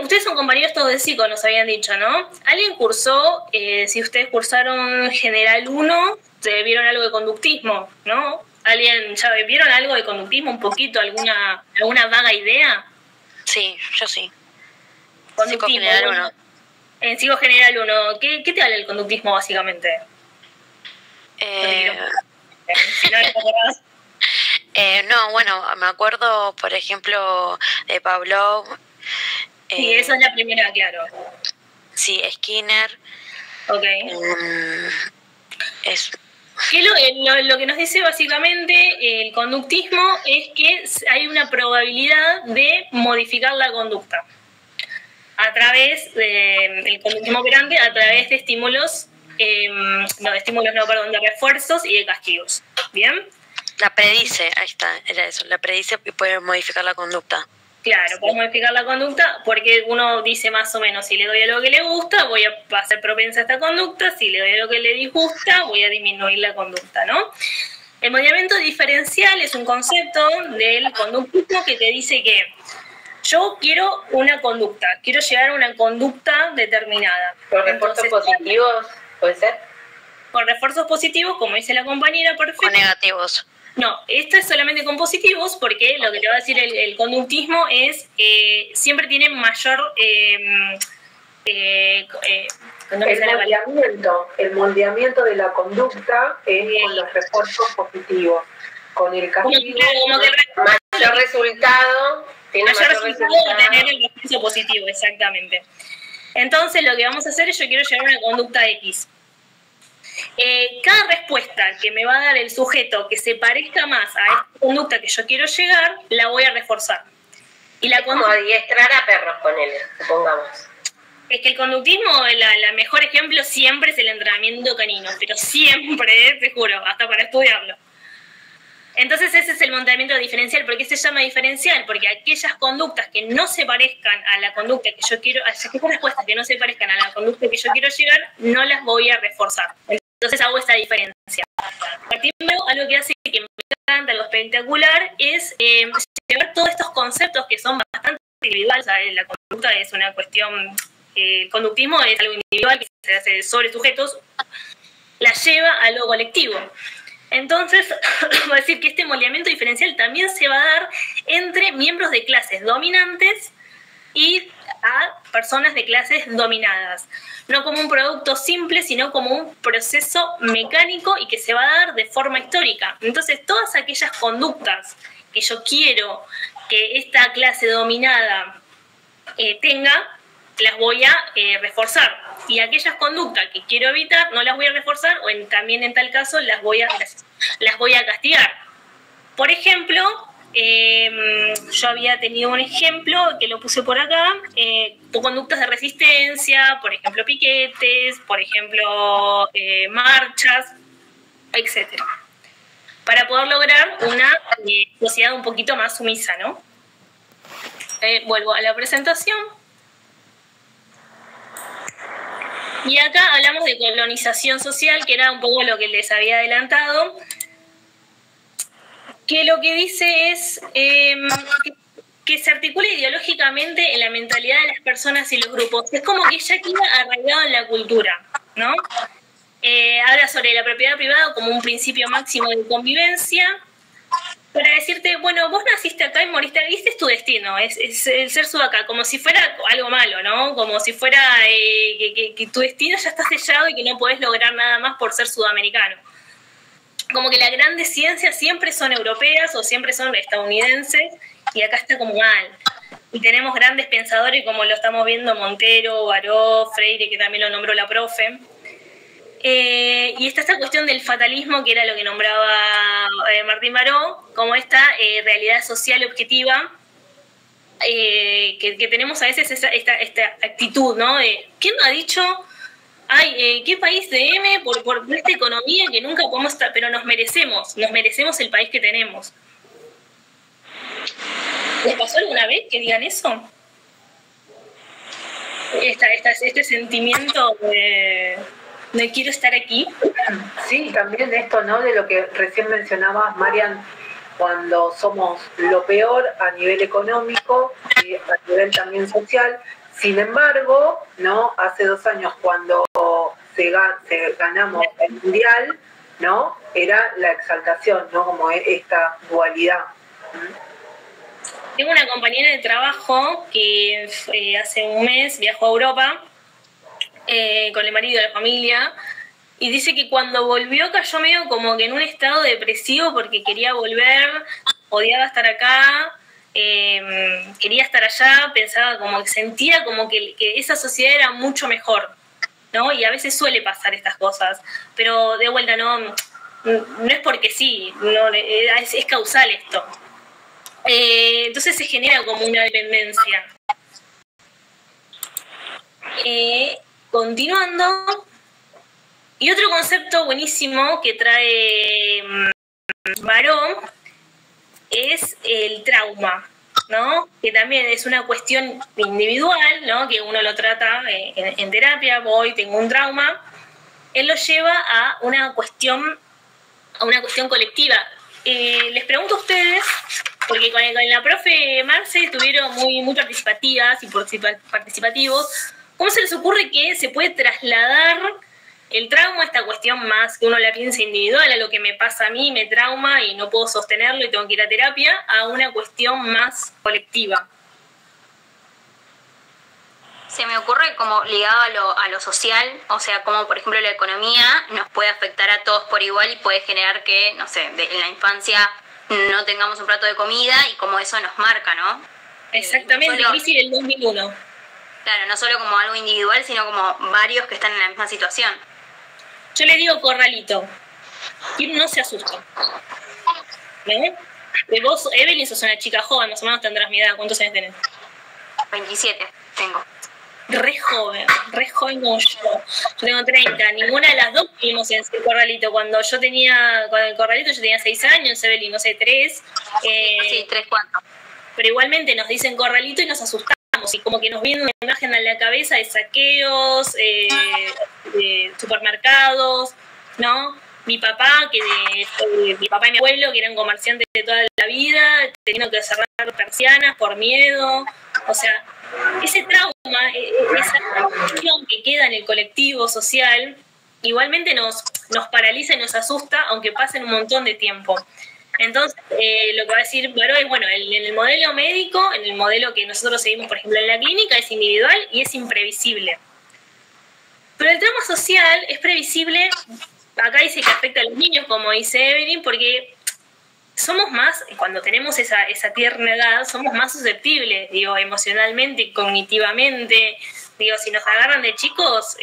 Ustedes son compañeros todos de psico, nos habían dicho, ¿no? ¿Alguien cursó, si ustedes cursaron General 1, vieron algo de conductismo, ¿no? ¿Alguien ya vieron algo de conductismo, un poquito, alguna vaga idea? Sí, yo sí. Psico General 1. En Psico General 1, ¿qué te habla el conductismo básicamente? No, bueno, me acuerdo, por ejemplo, de Pavlov. Sí, esa es la primera, claro. Sí, Skinner. Ok. Lo que nos dice básicamente el conductismo es que hay una probabilidad de modificar la conducta a través del conductismo operante, a través de estímulos, de refuerzos y de castigos. ¿Bien? La predice, ahí está, era eso, la predice y puede modificar la conducta. Claro, puedes modificar la conducta porque uno dice más o menos, si le doy a lo que le gusta, voy a ser propensa a esta conducta, si le doy a lo que le disgusta, voy a disminuir la conducta, ¿no? El moldeamiento diferencial es un concepto del conductismo que te dice que yo quiero una conducta, quiero llegar a una conducta determinada. ¿Por refuerzos positivos puede ser? Por refuerzos positivos, como dice la compañera, perfecto. O negativos. No, esto es solamente con positivos porque lo que te va a decir el conductismo es siempre tiene mayor... el moldeamiento de la conducta es con los refuerzos positivos. Con el castigo... mayor resultado... Mayor resultado va a tener el refuerzo positivo, exactamente. Entonces lo que vamos a hacer es yo quiero llegar a una conducta X. Cada respuesta que me va a dar el sujeto que se parezca más a esta conducta que yo quiero llegar, la voy a reforzar. Y la como adiestrar a perros, ponele, supongamos. Es que el conductismo, el mejor ejemplo siempre es el entrenamiento canino, pero siempre, te juro, hasta para estudiarlo. Entonces ese es el moldeamiento diferencial. ¿Por qué se llama diferencial? Porque aquellas conductas que no se parezcan a la conducta que yo quiero, aquellas respuestas que no se parezcan a la conducta que yo quiero llegar, no las voy a reforzar. Entonces hago esta diferencia. Algo que hace que me encanta, algo espectacular, es llevar todos estos conceptos que son bastante individuales. La conducta es una cuestión, el conductismo es algo individual que se hace sobre sujetos, la lleva a lo colectivo. Entonces, va a decir que este moldeamiento diferencial también se va a dar entre miembros de clases dominantes y a personas de clases dominadas. No como un producto simple, sino como un proceso mecánico y que se va a dar de forma histórica. Entonces, todas aquellas conductas que yo quiero que esta clase dominada tenga, las voy a reforzar. Y aquellas conductas que quiero evitar, no las voy a reforzar, o también en tal caso las voy a castigar. Por ejemplo, yo había tenido un ejemplo que lo puse por acá, conductas de resistencia, por ejemplo piquetes, por ejemplo marchas, etc. Para poder lograr una sociedad un poquito más sumisa, ¿no? Vuelvo a la presentación. Y acá hablamos de colonización social, que era un poco lo que les había adelantado, que lo que dice es que se articula ideológicamente en la mentalidad de las personas y los grupos. Es como que ya queda arraigado en la cultura, ¿no? Habla sobre la propiedad privada como un principio máximo de convivencia, para decirte, bueno, vos naciste acá y moriste acá, y este es tu destino, es el ser sudaca, como si fuera algo malo, ¿no? Como si fuera que tu destino ya está sellado y que no podés lograr nada más por ser sudamericano. Como que las grandes ciencias siempre son europeas o siempre son estadounidenses, y acá está como mal. Y tenemos grandes pensadores como lo estamos viendo Montero, Baró, Freire, que también lo nombró la profe. Y está esta cuestión del fatalismo, que era lo que nombraba Martín Baró, como esta realidad social objetiva que tenemos a veces esta actitud, ¿no? ¿Quién ha dicho, ay, qué país de M por esta economía que nunca podemos estar, pero nos merecemos el país que tenemos? ¿Les pasó alguna vez que digan eso? Este sentimiento de quiero estar aquí. Sí, también esto, ¿no? De lo que recién mencionabas, Marian, cuando somos lo peor a nivel económico y a nivel también social. Sin embargo, ¿no? Hace 2 años cuando ganamos el Mundial, ¿no? Era la exaltación, ¿no? Como esta dualidad. Tengo una compañera de trabajo que hace un mes viajó a Europa con el marido de la familia, y dice que cuando volvió cayó medio como que en un estado depresivo porque quería volver, odiaba estar acá, quería estar allá, pensaba como que sentía como que esa sociedad era mucho mejor, ¿no? Y a veces suele pasar estas cosas, pero de vuelta no es porque sí, no, es causal esto. Entonces se genera como una dependencia. Continuando, y otro concepto buenísimo que trae Baró es el trauma, ¿no? Que también es una cuestión individual, ¿no? Que uno lo trata en terapia, tengo un trauma. Él lo lleva a una cuestión colectiva. Les pregunto a ustedes, porque con la profe Marce estuvieron muy participativas y participativos, ¿cómo se les ocurre que se puede trasladar el trauma, esta cuestión más que uno la piensa individual, a lo que me pasa a mí, me trauma y no puedo sostenerlo y tengo que ir a terapia, a una cuestión más colectiva? Se me ocurre como ligado a lo social, o sea, como por ejemplo la economía nos puede afectar a todos por igual y puede generar que, no sé, en la infancia no tengamos un plato de comida y como eso nos marca, ¿no? Exactamente, crisis del 2001. Claro, no solo como algo individual, sino como varios que están en la misma situación. Yo le digo corralito. ¿Quién no se asusta? ¿Ves? Vos, Evelyn, sos una chica joven, más o menos tendrás mi edad. ¿Cuántos años tenés? 27 tengo. Re joven como yo. Yo tengo 30. Ninguna de las dos vivimos en el corralito. Cuando el corralito yo tenía 6 años, Evelyn, no sé, 3. Sí, 3, 4. Pero igualmente nos dicen corralito y nos asustamos. Y como que nos viene una imagen a la cabeza de saqueos, de supermercados, ¿no? Mi papá y mi abuelo, que eran comerciantes de toda la vida, teniendo que cerrar persianas por miedo. O sea, ese trauma, esa cuestión que queda en el colectivo social, igualmente nos paraliza y nos asusta, aunque pasen un montón de tiempo. Entonces, lo que va a decir Baró es, bueno, en el modelo médico, en el modelo que nosotros seguimos, por ejemplo, en la clínica, es individual y es imprevisible. Pero el trauma social es previsible, acá dice que afecta a los niños, como dice Evelyn, porque somos más, cuando tenemos esa tierna edad, somos más susceptibles, digo, emocionalmente, cognitivamente, digo, si nos agarran de chicos,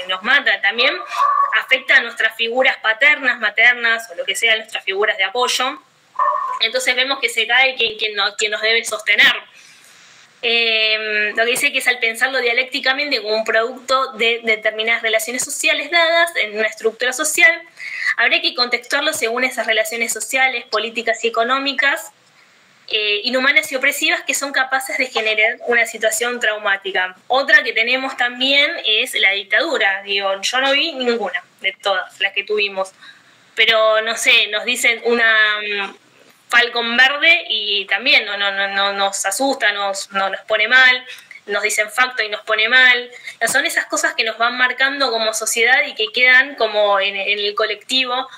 nos mata. También afecta a nuestras figuras paternas, maternas, o lo que sea, nuestras figuras de apoyo. Entonces vemos que se cae quien nos debe sostener. Lo que dice que es al pensarlo dialécticamente como un producto de determinadas relaciones sociales dadas en una estructura social, habría que contextuarlo según esas relaciones sociales, políticas y económicas, inhumanas y opresivas que son capaces de generar una situación traumática. Otra que tenemos también es la dictadura. Digo, yo no vi ninguna de todas las que tuvimos, pero no sé, nos dicen una Falcón Verde y también no nos asusta, no nos pone mal, nos dicen facto y nos pone mal. Son esas cosas que nos van marcando como sociedad y que quedan como en el colectivo.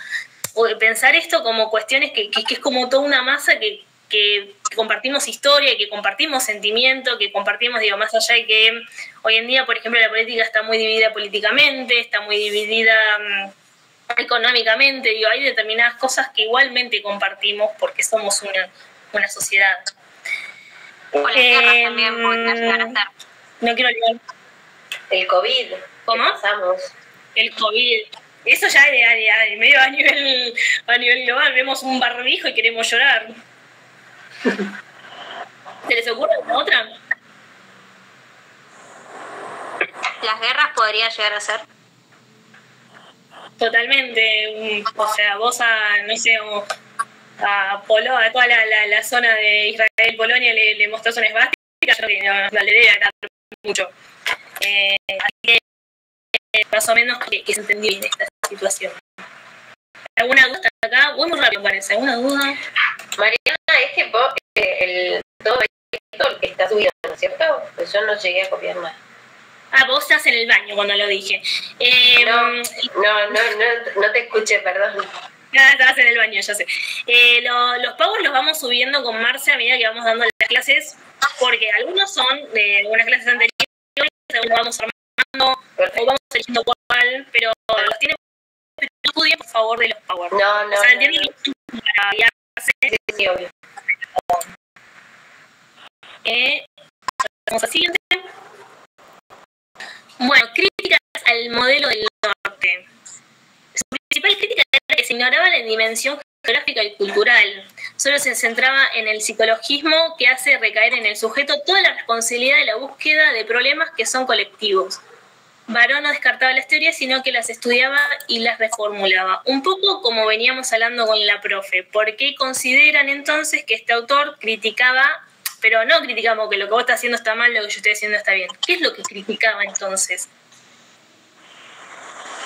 O pensar esto como cuestiones que es como toda una masa que compartimos historia, que compartimos sentimiento, que compartimos, digo, más allá de que hoy en día, por ejemplo, la política está muy dividida políticamente, está muy dividida económicamente, digo, hay determinadas cosas que igualmente compartimos porque somos una sociedad. O las guerras también podrían llegar a ser. No quiero olvidar. El COVID. ¿Cómo? Pasamos. El COVID. Eso ya es medio a nivel global. Vemos un barbijo y queremos llorar. ¿Se les ocurre alguna otra? Las guerras podría llegar a ser. Totalmente. O sea, vos no sé, a toda la zona de Israel, Polonia, le mostrás una esvástica, yo creo que no le debe agradar mucho. Así que más o menos que se entendió bien esta situación. ¿Alguna duda hasta acá? Voy muy rápido, parece. ¿Alguna duda? Mariana, es que vos, todo esto está subido, ¿no es cierto? Pues yo no llegué a copiar nada. Ah, vos estás en el baño cuando lo dije. No te escuché, perdón. Ah, estabas en el baño, ya sé. Los pagos los vamos subiendo con Marce a medida que vamos dando las clases, porque algunos son de algunas clases anteriores, algunos vamos armando, o vamos eligiendo cuál, pero los tienen que estudiar, por favor, de los pagos. No. O sea, entienden que para guiarse. Sí, obvio. Vamos al siguiente. Bueno, críticas al modelo del norte. Su principal crítica era que se ignoraba la dimensión geográfica y cultural. Solo se centraba en el psicologismo que hace recaer en el sujeto toda la responsabilidad de la búsqueda de problemas que son colectivos. Baró no descartaba las teorías, sino que las estudiaba y las reformulaba. Un poco como veníamos hablando con la profe. ¿Por qué consideran entonces que este autor criticaba, pero no criticamos que lo que vos estás haciendo está mal, lo que yo estoy haciendo está bien? ¿Qué es lo que criticaba entonces?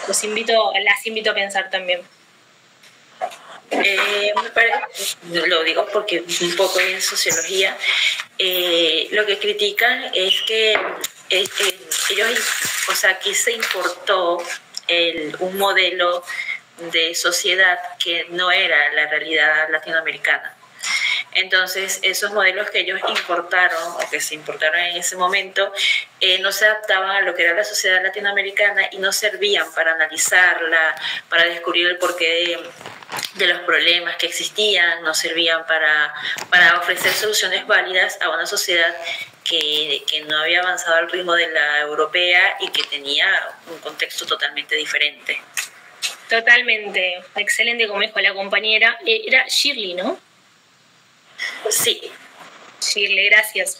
Las invito a pensar también. Lo digo porque un poco en sociología lo que critican es que ellos, o sea, aquí se importó un modelo de sociedad que no era la realidad latinoamericana. Entonces, esos modelos que ellos importaron, o que se importaron en ese momento, no se adaptaban a lo que era la sociedad latinoamericana y no servían para analizarla, para descubrir el porqué de los problemas que existían, no servían para ofrecer soluciones válidas a una sociedad que no había avanzado al ritmo de la europea y que tenía un contexto totalmente diferente. Totalmente. Excelente, como dijo la compañera. Era Shirley, ¿no? Sí. Shirley, gracias.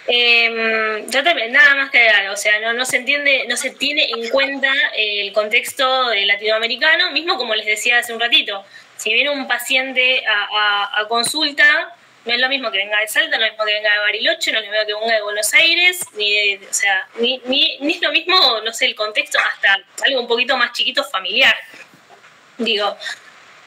Yo también, nada más que agregar, o sea, no se entiende, no se tiene en cuenta el contexto latinoamericano, mismo como les decía hace un ratito. Si viene un paciente a consulta, no es lo mismo que venga de Salta, no es lo mismo que venga de Bariloche, no es lo mismo que venga de Buenos Aires, ni es lo mismo, no sé, el contexto, hasta algo un poquito más chiquito, familiar. Digo,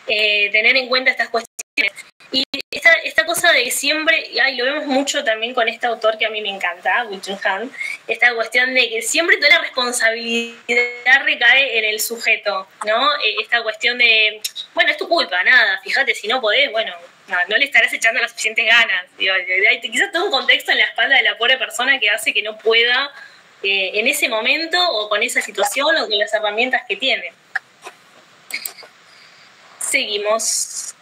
tener en cuenta estas cuestiones. Y esta cosa de siempre, y lo vemos mucho también con este autor que a mí me encanta, Woo-Chun Han, esta cuestión de que siempre toda la responsabilidad recae en el sujeto, ¿no? Esta cuestión de, bueno, es tu culpa, nada, fíjate, si no podés, bueno, no le estarás echando las suficientes ganas. Digo, hay quizás todo un contexto en la espalda de la pobre persona que hace que no pueda en ese momento o con esa situación o con las herramientas que tiene. Seguimos.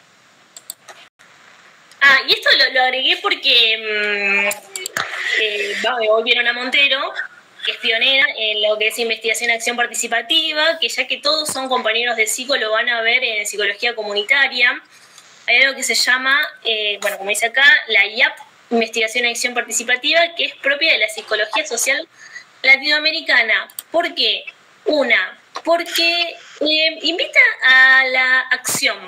Y esto lo agregué porque hoy vieron a Montero, que es pionera en lo que es investigación y acción participativa, que ya que todos son compañeros de psico, lo van a ver en psicología comunitaria. Hay algo que se llama, como dice acá, la IAP, investigación y acción participativa, que es propia de la psicología social latinoamericana. ¿Por qué? Porque invita a la acción,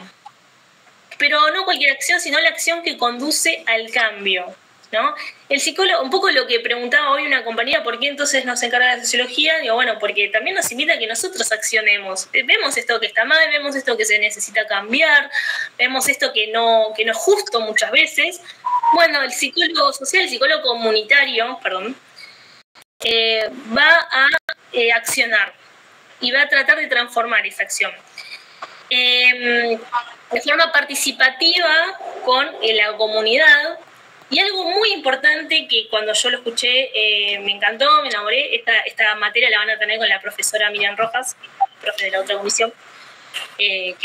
pero no cualquier acción, sino la acción que conduce al cambio, ¿no? El psicólogo, un poco lo que preguntaba hoy una compañera, ¿por qué entonces nos encarga la sociología? Digo, bueno, porque también nos invita a que nosotros accionemos. Vemos esto que está mal, vemos esto que se necesita cambiar, vemos esto que no es justo muchas veces. Bueno, el psicólogo social, el psicólogo comunitario, va a accionar y va a tratar de transformar esa acción. De forma participativa con la comunidad. Y algo muy importante que cuando yo lo escuché me encantó, me enamoré. Esta materia la van a tener con la profesora Miriam Rojas, profe de la otra comisión, que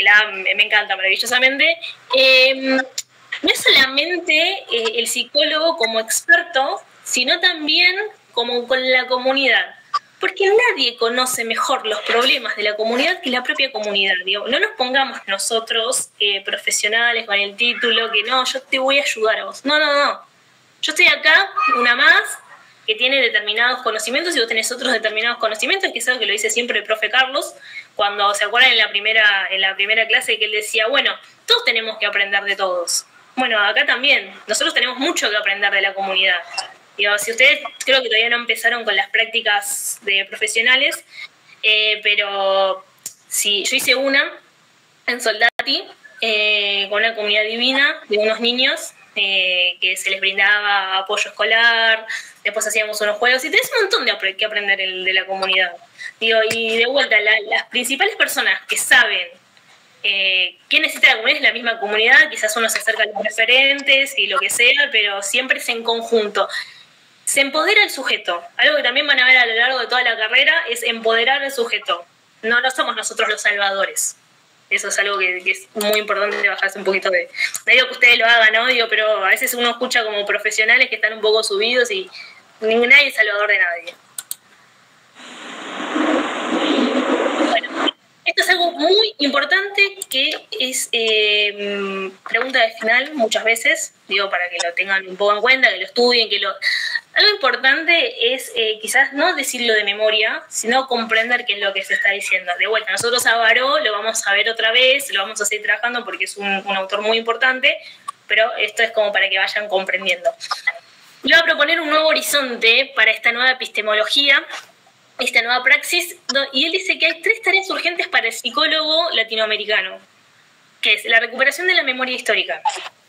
me encanta maravillosamente. No es solamente el psicólogo como experto, sino también como con la comunidad. Porque nadie conoce mejor los problemas de la comunidad que la propia comunidad. Digo, no nos pongamos nosotros profesionales con el título que no, yo te voy a ayudar a vos. No. Yo estoy acá, una más, que tiene determinados conocimientos y vos tenés otros determinados conocimientos, que es algo que lo dice siempre el profe Carlos, cuando se acuerdan en la primera clase que él decía, bueno, todos tenemos que aprender de todos. Bueno, acá también, nosotros tenemos mucho que aprender de la comunidad. Digo, si ustedes creo que todavía no empezaron con las prácticas de profesionales, pero sí, yo hice una en Soldati con una comunidad divina de unos niños que se les brindaba apoyo escolar, después hacíamos unos juegos y tenés un montón que aprender de la comunidad. Digo, y de vuelta, las principales personas que saben qué necesita la comunidad es la misma comunidad, quizás uno se acerca a los referentes y lo que sea, pero siempre es en conjunto. Se empodera el sujeto. Algo que también van a ver a lo largo de toda la carrera es empoderar al sujeto. No somos nosotros los salvadores. Eso es algo que es muy importante bajarse un poquito de... No digo que ustedes lo hagan, ¿no? Digo, pero a veces uno escucha como profesionales que están un poco subidos y nadie es salvador de nadie. Bueno, esto es algo muy importante que es pregunta de final muchas veces, digo, para que lo tengan un poco en cuenta, que lo estudien, Algo importante es quizás no decirlo de memoria, sino comprender qué es lo que se está diciendo. De vuelta, nosotros a Baró lo vamos a ver otra vez, lo vamos a seguir trabajando porque es un autor muy importante, pero esto es como para que vayan comprendiendo. Le voy a proponer un nuevo horizonte para esta nueva epistemología, esta nueva praxis, y él dice que hay 3 tareas urgentes para el psicólogo latinoamericano, que es la recuperación de la memoria histórica,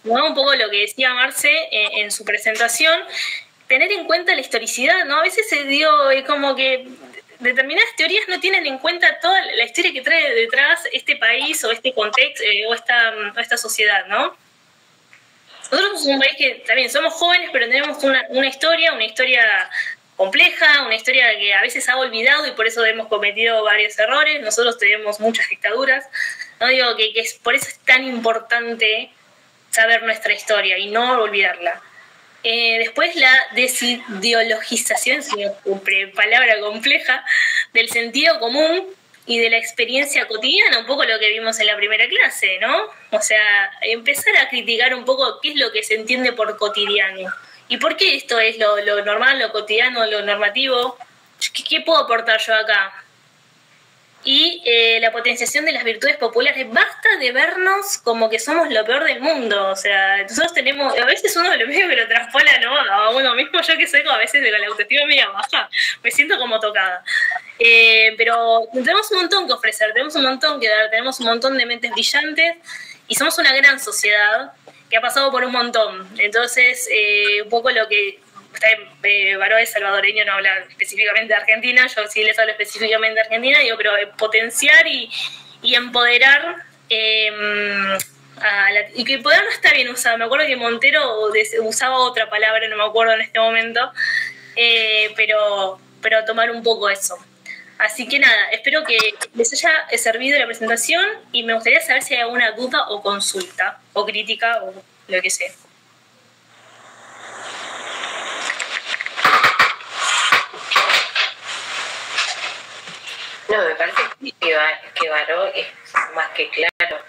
¿no? Un poco lo que decía Marce en su presentación, tener en cuenta la historicidad, ¿no? A veces se dio como que determinadas teorías no tienen en cuenta toda la historia que trae detrás este país o este contexto o esta sociedad, ¿no? Nosotros somos un país que también somos jóvenes, pero tenemos una historia compleja, una historia que a veces ha olvidado y por eso hemos cometido varios errores. Nosotros tenemos muchas dictaduras. No digo que por eso es tan importante saber nuestra historia y no olvidarla. Después la desideologización, palabra compleja, del sentido común y de la experiencia cotidiana, un poco lo que vimos en la primera clase, ¿no? O sea, empezar a criticar un poco qué es lo que se entiende por cotidiano y por qué esto es lo normal, lo cotidiano, lo normativo. ¿Qué puedo aportar yo acá? Y la potenciación de las virtudes populares. Basta de vernos como que somos lo peor del mundo. O sea, nosotros tenemos... A veces uno lo medio que lo traspola, ¿no? A uno mismo. Yo que soy a veces de la autoestima media baja, me siento como tocada. Pero tenemos un montón que ofrecer, tenemos un montón que dar, tenemos un montón de mentes brillantes y somos una gran sociedad. ha pasado por un montón. Entonces, un poco lo que... Baró es salvadoreño, no habla específicamente de Argentina, yo sí les hablo específicamente de Argentina, digo, pero potenciar y empoderar y que poder no está bien usado. Me acuerdo que Montero usaba otra palabra, no me acuerdo en este momento, pero tomar un poco eso. Así que nada, espero que les haya servido la presentación y me gustaría saber si hay alguna duda o consulta o crítica o lo que sea. No, me parece que Baró es más que claro.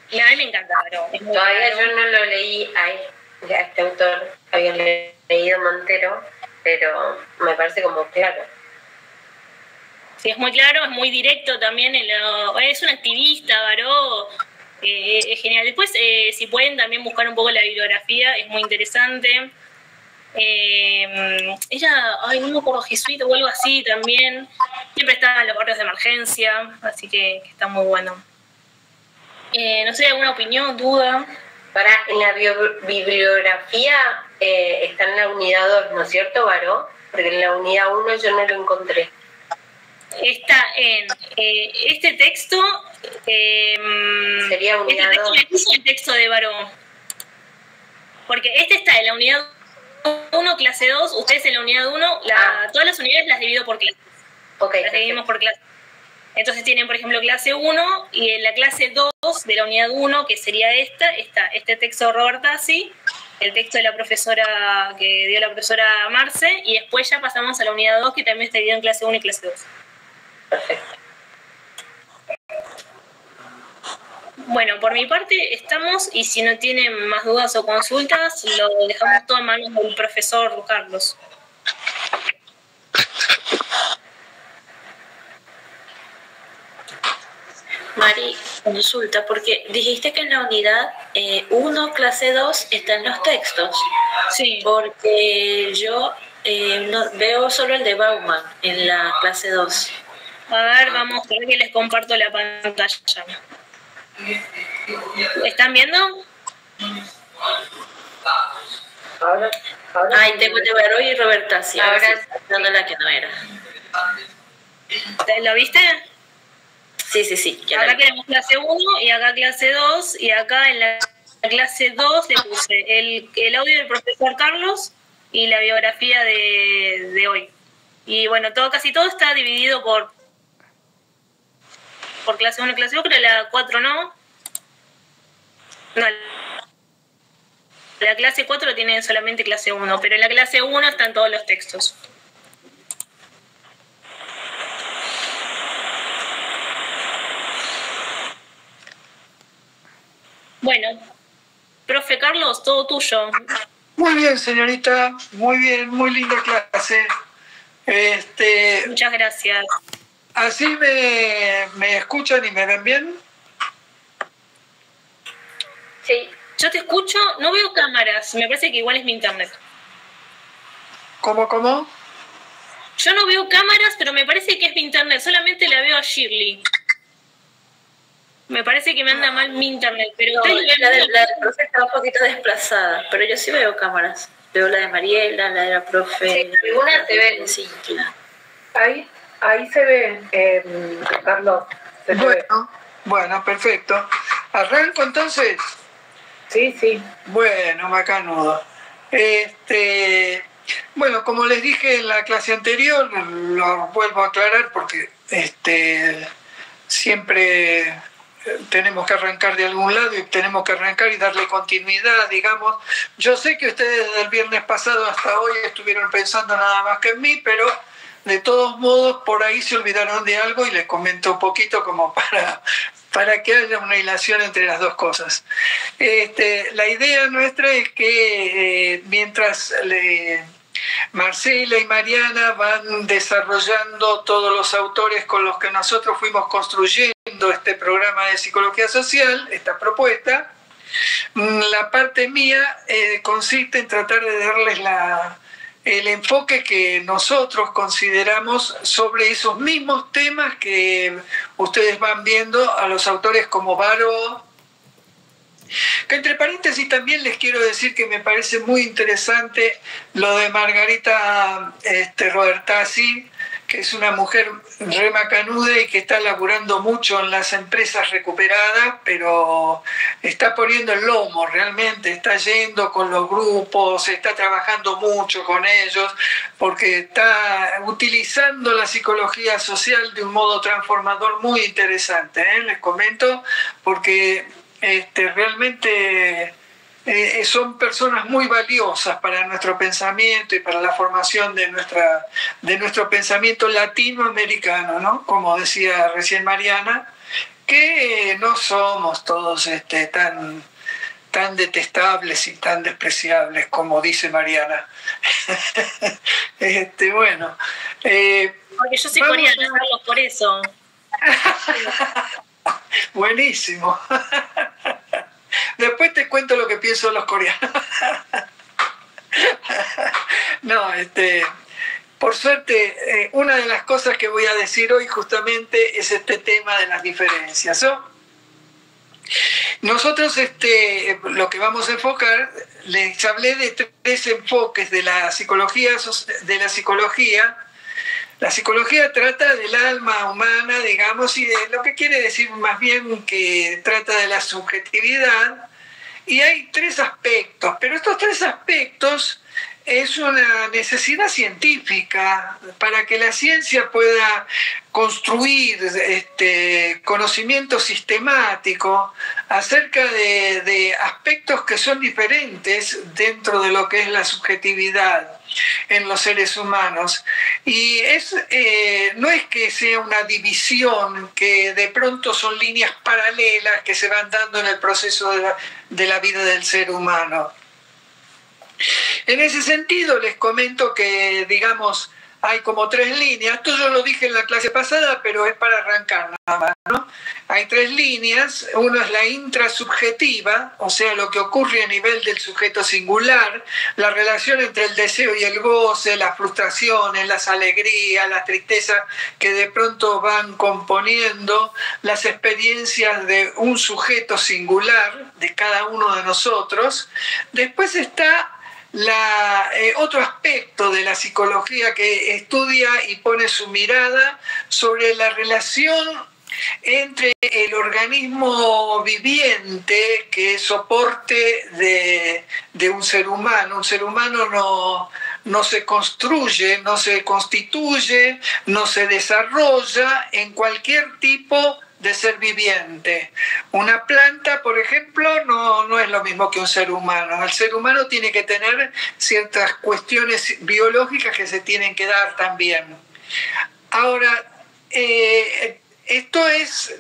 Y a mí me encanta Baró. Todavía yo no lo leí a este autor, había leído Montero, pero me parece como claro. Sí, es muy claro, es muy directo también. Es un activista, Baró. Es genial. Después, si pueden también buscar un poco la bibliografía, es muy interesante. Ella, no me acuerdo, jesuita o algo así también. Siempre está en los barrios de emergencia, así que está muy bueno. No sé, ¿alguna opinión, duda? En la bibliografía está en la unidad 2, ¿no es cierto, Baró? Porque en la unidad 1 yo no lo encontré. Está en este texto. Sería unidad 2. Le puso el texto de Baró. Porque este está en la unidad 1, clase 2, ustedes en la unidad 1, todas las unidades las divido por clases. Okay, las dividimos por clases. Entonces tienen, por ejemplo, clase 1 y en la clase 2 de la unidad 1, que sería está este texto de Robert Tassi, el texto de la profesora que dio la profesora Marce, y después ya pasamos a la unidad 2, que también está dividida en clase 1 y clase 2. Perfecto. Bueno, por mi parte estamos, y si no tienen más dudas o consultas, lo dejamos todo en manos del profesor Carlos. Mari, consulta, porque dijiste que en la unidad 1, clase 2, están los textos. Sí. Porque yo no, veo solo el de Bauman en la clase 2. A ver, vamos a ver que les comparto la pantalla. ¿Están viendo? Ahora Ay, tengo de Baró y Roberta, sí. Ahora sí, dando la que no era. ¿Lo viste? Sí. Acá tenemos clase 1 y acá clase 2, y acá en la clase 2 le puse el audio del profesor Carlos y la biografía de hoy. Y bueno, casi todo está dividido por clase 1 y clase 2, pero la 4 no. No, la clase 4 tiene solamente clase 1, pero en la clase 1 están todos los textos. Bueno, profe Carlos, todo tuyo. Muy bien, señorita, muy bien, muy linda clase. Muchas gracias. ¿Así me escuchan y me ven bien? sí. Yo te escucho, no veo cámaras, me parece que igual es mi internet. ¿Cómo? Yo no veo cámaras, pero me parece que es mi internet, solamente la veo a Shirley. Me parece que me anda mal mi internet, pero No, la del profe está un poquito desplazada, pero yo sí veo cámaras. Veo la de Mariela, la de la profe. Sí, algunas se ven. Sí, claro. Ahí se ve, Carlos. Se ve. Bueno, perfecto. ¿Arranco entonces? Sí. Bueno, macanudo. Bueno, como les dije en la clase anterior, lo vuelvo a aclarar porque siempre tenemos que arrancar de algún lado y tenemos que arrancar y darle continuidad, digamos. Yo sé que ustedes desde el viernes pasado hasta hoy estuvieron pensando nada más que en mí, pero de todos modos por ahí se olvidaron de algo y les comento un poquito como para que haya una hilación entre las dos cosas. La idea nuestra es que mientras Marcela y Mariana van desarrollando todos los autores con los que nosotros fuimos construyendo este programa de psicología social, esta propuesta, la parte mía consiste en tratar de darles el enfoque que nosotros consideramos sobre esos mismos temas que ustedes van viendo a los autores como Baró, Que entre paréntesis también les quiero decir que me parece muy interesante lo de Margarita Robertazzi, que es una mujer re macanuda y que está laburando mucho en las empresas recuperadas, pero está poniendo el lomo realmente, está yendo con los grupos, está trabajando mucho con ellos, porque está utilizando la psicología social de un modo transformador muy interesante, les comento, porque realmente son personas muy valiosas para nuestro pensamiento y para la formación de nuestro pensamiento latinoamericano, ¿no? Como decía recién Mariana, que no somos todos tan detestables y tan despreciables como dice Mariana. Bueno. Porque yo soy coreana, Carlos, por eso. Buenísimo. Después te cuento lo que pienso de los coreanos. No, por suerte, una de las cosas que voy a decir hoy justamente es este tema de las diferencias, ¿no? Nosotros lo que vamos a enfocar, les hablé de 3 enfoques de la psicología. La psicología trata del alma humana, digamos, y de lo que quiere decir más bien que trata de la subjetividad. Y hay 3 aspectos, pero estos 3 aspectos es una necesidad científica para que la ciencia pueda construir conocimiento sistemático acerca de aspectos que son diferentes dentro de lo que es la subjetividad en los seres humanos. Y no es que sea una división, que de pronto son líneas paralelas que se van dando en el proceso de la vida del ser humano. En ese sentido les comento que, digamos, hay como 3 líneas. Esto yo lo dije en la clase pasada, pero es para arrancar nada más, ¿no? Hay 3 líneas. Uno es la intrasubjetiva, o sea, lo que ocurre a nivel del sujeto singular, la relación entre el deseo y el goce, las frustraciones, las alegrías, las tristezas que de pronto van componiendo las experiencias de un sujeto singular, de cada uno de nosotros. Después está otro aspecto de la psicología que estudia y pone su mirada sobre la relación entre el organismo viviente, que es soporte de un ser humano. Un ser humano no se construye, no se constituye, no se desarrolla en cualquier tipo de ser viviente. Una planta, por ejemplo, no es lo mismo que un ser humano. El ser humano tiene que tener ciertas cuestiones biológicas que se tienen que dar también. Ahora, esto es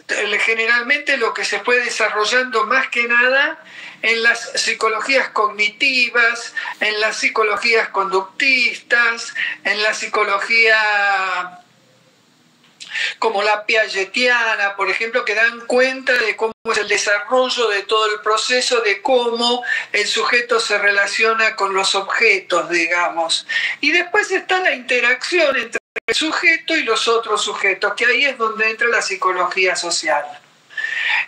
generalmente lo que se fue desarrollando más que nada en las psicologías cognitivas, en las psicologías conductistas, en la psicología como la piagetiana, por ejemplo, que dan cuenta de cómo es el desarrollo de todo el proceso, de cómo el sujeto se relaciona con los objetos, digamos. Y después está la interacción entre el sujeto y los otros sujetos, que ahí es donde entra la psicología social.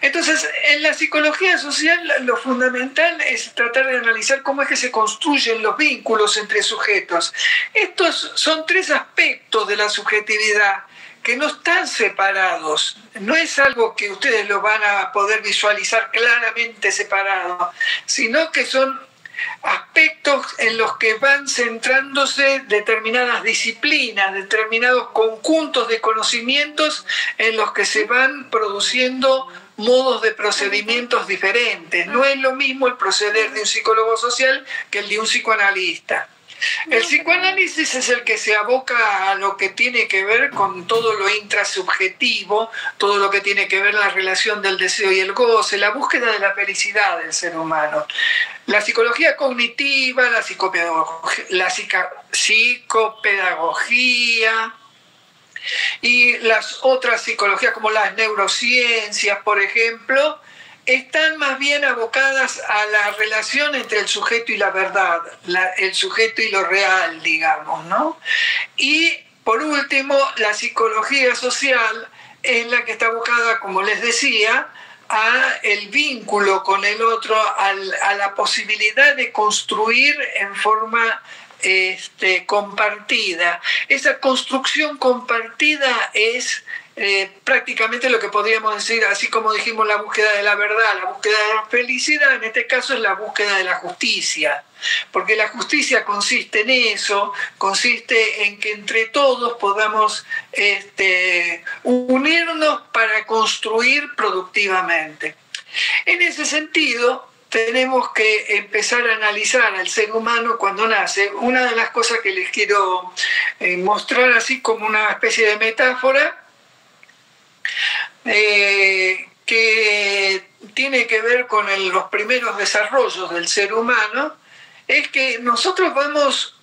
Entonces, en la psicología social lo fundamental es tratar de analizar cómo es que se construyen los vínculos entre sujetos. Estos son 3 aspectos de la subjetividad que no están separados. No es algo que ustedes lo van a poder visualizar claramente separado, sino que son aspectos en los que van centrándose determinadas disciplinas, determinados conjuntos de conocimientos en los que se van produciendo modos de procedimientos diferentes. No es lo mismo el proceder de un psicólogo social que el de un psicoanalista. El psicoanálisis es el que se aboca a lo que tiene que ver con todo lo intrasubjetivo, todo lo que tiene que ver la relación del deseo y el goce, la búsqueda de la felicidad del ser humano. La psicología cognitiva, la psicopedagogía y las otras psicologías como las neurociencias, por ejemplo, están más bien abocadas a la relación entre el sujeto y la verdad, el sujeto y lo real, digamos, ¿no? Y por último, la psicología social es la que está abocada, como les decía, a el vínculo con el otro, a la posibilidad de construir en forma compartida. Esa construcción compartida es prácticamente lo que podríamos decir, así como dijimos, la búsqueda de la verdad, la búsqueda de la felicidad, en este caso es la búsqueda de la justicia, porque la justicia consiste en eso, consiste en que entre todos podamos unirnos para construir productivamente. En ese sentido, tenemos que empezar a analizar al ser humano cuando nace. Una de las cosas que les quiero mostrar así como una especie de metáfora, que tiene que ver con los primeros desarrollos del ser humano, es que nosotros vamos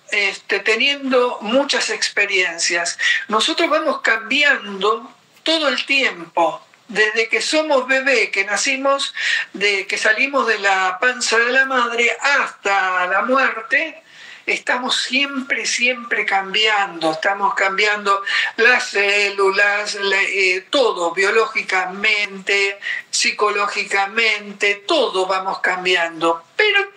teniendo muchas experiencias, nosotros vamos cambiando todo el tiempo, desde que somos bebé, que nacimos, que salimos de la panza de la madre hasta la muerte. Estamos siempre cambiando, estamos cambiando las células, todo, biológicamente, psicológicamente, todo vamos cambiando. Pero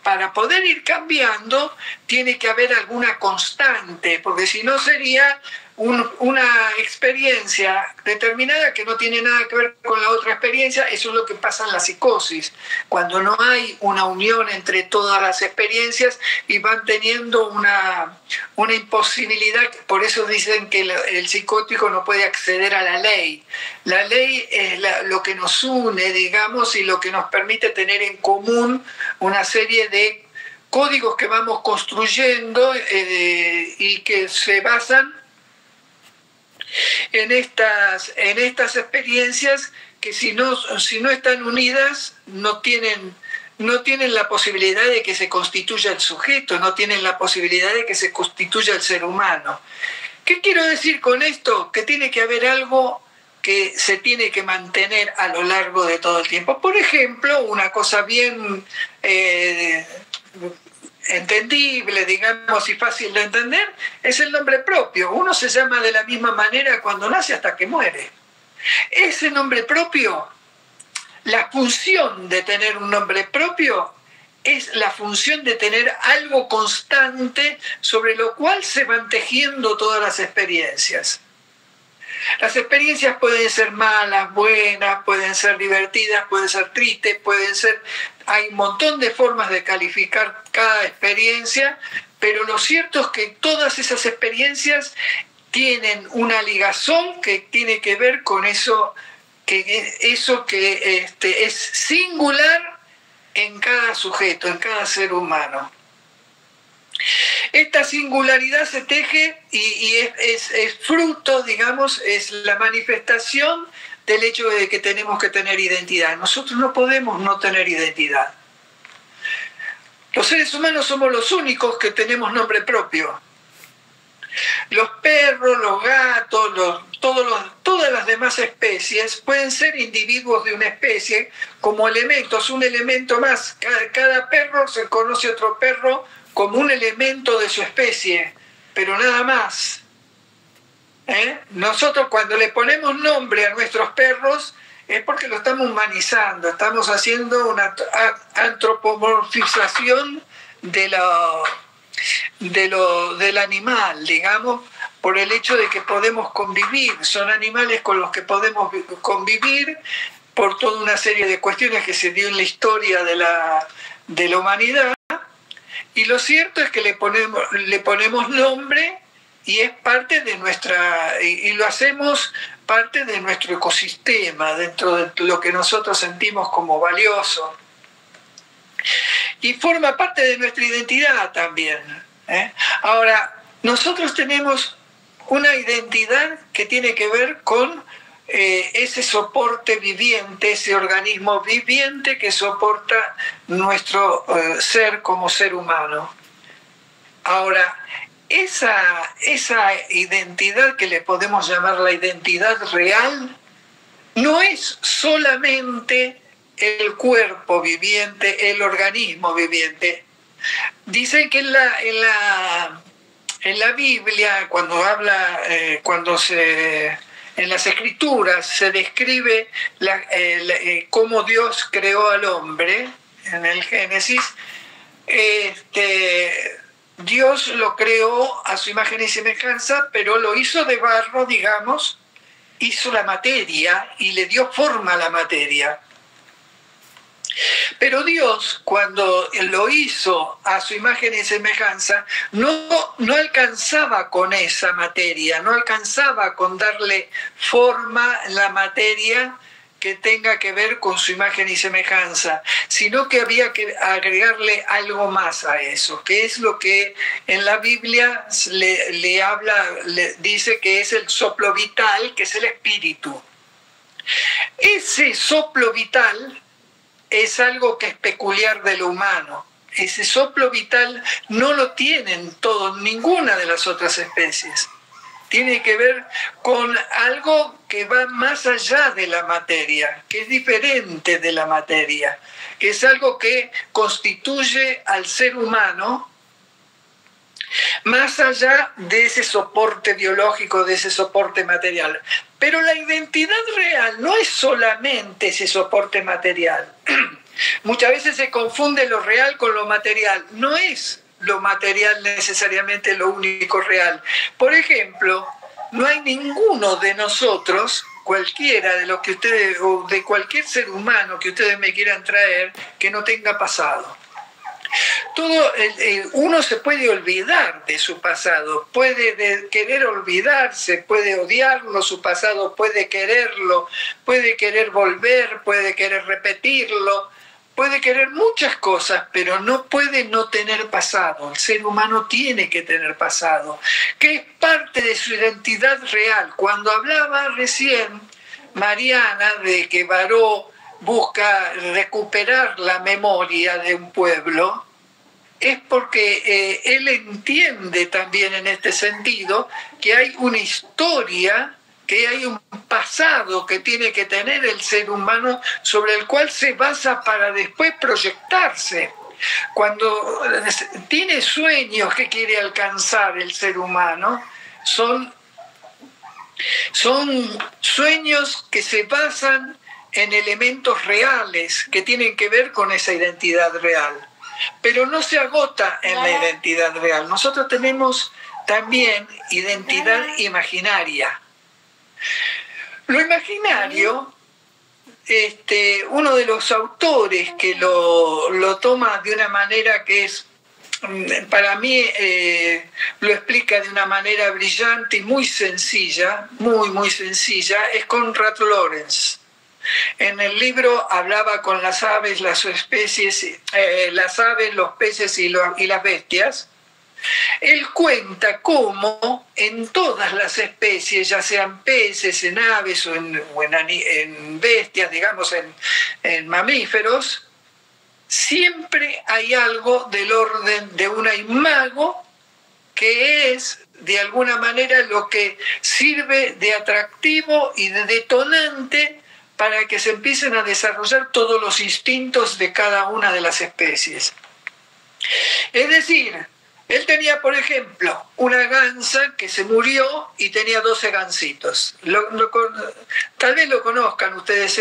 para poder ir cambiando tiene que haber alguna constante, porque si no sería una experiencia determinada que no tiene nada que ver con la otra experiencia. Eso es lo que pasa en la psicosis, cuando no hay una unión entre todas las experiencias y van teniendo una imposibilidad. Por eso dicen que el psicótico no puede acceder a la ley. La ley es lo que nos une, digamos, y lo que nos permite tener en común una serie de códigos que vamos construyendo y que se basan en estas experiencias que si no están unidas no tienen la posibilidad de que se constituya el sujeto, no tienen la posibilidad de que se constituya el ser humano. ¿Qué quiero decir con esto? Que tiene que haber algo que se tiene que mantener a lo largo de todo el tiempo. Por ejemplo, una cosa bien entendible, digamos, y fácil de entender, es el nombre propio. Uno se llama de la misma manera cuando nace hasta que muere. Ese nombre propio, la función de tener un nombre propio es la función de tener algo constante sobre lo cual se van tejiendo todas las experiencias. Las experiencias pueden ser malas, buenas, pueden ser divertidas, pueden ser tristes, hay un montón de formas de calificar cada experiencia, pero lo cierto es que todas esas experiencias tienen una ligazón que tiene que ver con eso que es singular en cada sujeto, en cada ser humano. Esta singularidad se teje y es fruto, digamos, es la manifestación del hecho de que tenemos que tener identidad. Nosotros no podemos no tener identidad. Los seres humanos somos los únicos que tenemos nombre propio. Los perros, los gatos, todas las demás especies pueden ser individuos de una especie como elementos, un elemento más. Cada perro se conoce a otro perro como un elemento de su especie, pero nada más. Nosotros cuando le ponemos nombre a nuestros perros es porque lo estamos humanizando, estamos haciendo una antropomorfización del animal, digamos, por el hecho de que podemos convivir. Son animales con los que podemos convivir por toda una serie de cuestiones que se dio en la historia de la humanidad. Y lo cierto es que le ponemos nombre y es parte de y lo hacemos parte de nuestro ecosistema, dentro de lo que nosotros sentimos como valioso. Y forma parte de nuestra identidad también. Ahora, nosotros tenemos una identidad que tiene que ver con ese soporte viviente, ese organismo viviente que soporta nuestro ser como ser humano. Ahora, esa identidad que le podemos llamar la identidad real no es solamente el cuerpo viviente, el organismo viviente. Dicen que en la Biblia, cuando en las Escrituras se describe cómo Dios creó al hombre, en el Génesis, Dios lo creó a su imagen y semejanza, pero lo hizo de barro, digamos, hizo la materia y le dio forma a la materia. Pero Dios, cuando lo hizo a su imagen y semejanza, no alcanzaba con esa materia, no alcanzaba con darle forma a la materia que tenga que ver con su imagen y semejanza, sino que había que agregarle algo más a eso, que es lo que en la Biblia le dice que es el soplo vital, que es el espíritu. Ese soplo vital es algo que es peculiar de lo humano. Ese soplo vital no lo tienen ninguna de las otras especies. Tiene que ver con algo que va más allá de la materia, que es diferente de la materia, que es algo que constituye al ser humano más allá de ese soporte biológico, de ese soporte material. Pero la identidad real no es solamente ese soporte material. Muchas veces se confunde lo real con lo material. No es lo material necesariamente lo único real. Por ejemplo, no hay ninguno de nosotros, cualquiera de los que ustedes, o de cualquier ser humano que ustedes me quieran traer, que no tenga pasado. Uno se puede olvidar de su pasado, puede querer olvidarse, puede odiarlo, su pasado, puede quererlo, puede querer volver, puede querer repetirlo, puede querer muchas cosas, pero no puede no tener pasado. El ser humano tiene que tener pasado, que es parte de su identidad real. Cuando hablaba recién Mariana de que Baró busca recuperar la memoria de un pueblo, es porque él entiende también en este sentido que hay una historia, que hay un pasado que tiene que tener el ser humano sobre el cual se basa para después proyectarse. Cuando tiene sueños que quiere alcanzar el ser humano, son sueños que se basan en elementos reales que tienen que ver con esa identidad real. Pero no se agota en la identidad real. Nosotros tenemos también identidad imaginaria. Lo imaginario, uno de los autores que lo toma de una manera que es, para mí, lo explica de una manera brillante y muy sencilla, muy sencilla, es Konrad Lorenz. En el libro hablaba con las aves, las especies, las aves, los peces y las bestias. Él cuenta cómo en todas las especies, ya sean peces, en aves o en bestias, digamos en mamíferos, siempre hay algo del orden de un imago que es de alguna manera lo que sirve de atractivo y de detonante para que se empiecen a desarrollar todos los instintos de cada una de las especies. Es decir, él tenía, por ejemplo, una gansa que se murió y tenía 12 gansitos. Tal vez lo conozcan ustedes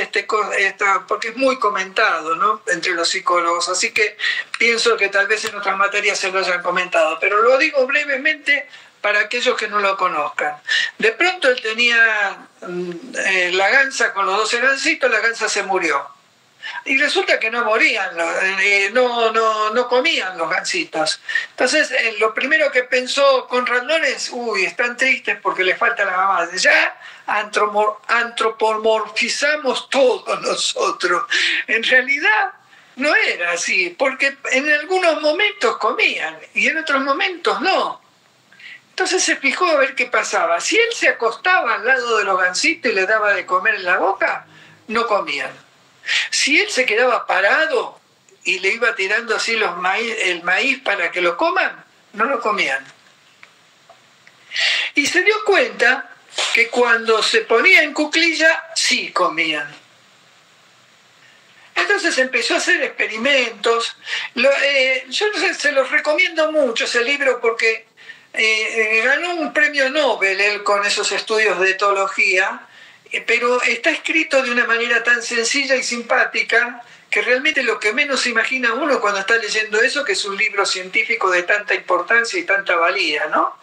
porque es muy comentado, ¿no?, entre los psicólogos, así que pienso que tal vez en otras materias se lo hayan comentado, pero lo digo brevemente para aquellos que no lo conozcan. De pronto él tenía la gansa con los 12 gansitos, la gansa se murió. Y resulta que no morían, no comían los gansitos. Entonces, lo primero que pensó Konrad Lorenz, están tristes porque les falta la mamá. Ya antropomorfizamos todos nosotros. En realidad no era así, porque en algunos momentos comían y en otros momentos no. Entonces se fijó a ver qué pasaba. Si él se acostaba al lado de los gansitos y les daba de comer en la boca, no comían. Si él se quedaba parado y le iba tirando así el maíz para que lo coman, no lo comían. Y se dio cuenta que cuando se ponía en cuclilla, sí comían. Entonces empezó a hacer experimentos. Yo se los recomiendo mucho ese libro porque ganó un premio Nobel él con esos estudios de etología, pero está escrito de una manera tan sencilla y simpática que realmente lo que menos se imagina uno cuando está leyendo eso, que es un libro científico de tanta importancia y tanta valía, ¿no?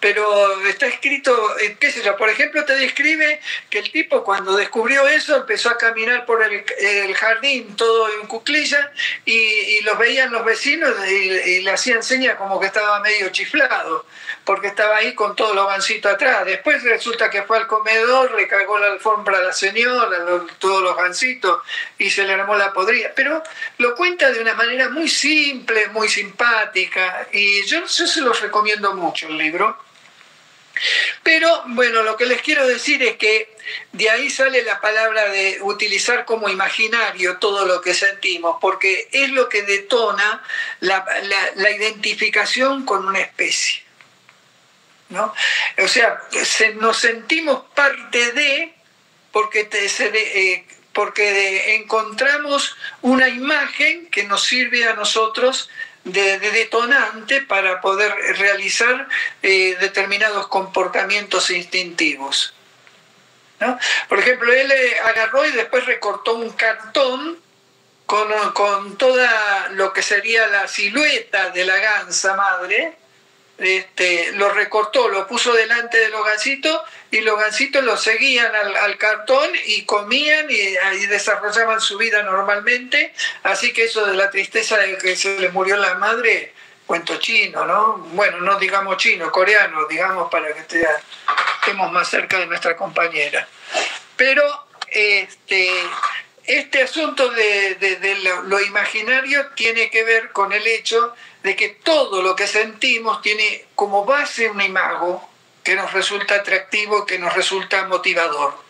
Pero está escrito, qué sé yo, por ejemplo, te describe que el tipo cuando descubrió eso empezó a caminar por el jardín todo en cuclilla y los veían los vecinos y le hacían señas como que estaba medio chiflado, porque estaba ahí con todos los gancitos atrás. Después resulta que fue al comedor, le cagó la alfombra a la señora, todos los gancitos, y se le armó la podrida. Pero lo cuenta de una manera muy simple, muy simpática, y yo se los recomiendo mucho el libro. Pero bueno, lo que les quiero decir es que de ahí sale la palabra de utilizar como imaginario todo lo que sentimos, porque es lo que detona la identificación con una especie, ¿no? O sea, nos sentimos parte de, porque encontramos una imagen que nos sirve a nosotros de detonante para poder realizar determinados comportamientos instintivos, ¿no? Por ejemplo, él agarró y después recortó un cartón con toda lo que sería la silueta de la gansa madre. Lo recortó, lo puso delante de los gansitos y los gansitos lo seguían al cartón y comían y desarrollaban su vida normalmente. Así que eso de la tristeza de que se le murió la madre, cuento chino, ¿no? Bueno, no digamos chino, coreano, digamos para que estemos más cerca de nuestra compañera. Pero este asunto de lo imaginario tiene que ver con el hecho de que todo lo que sentimos tiene como base un imago que nos resulta atractivo, que nos resulta motivador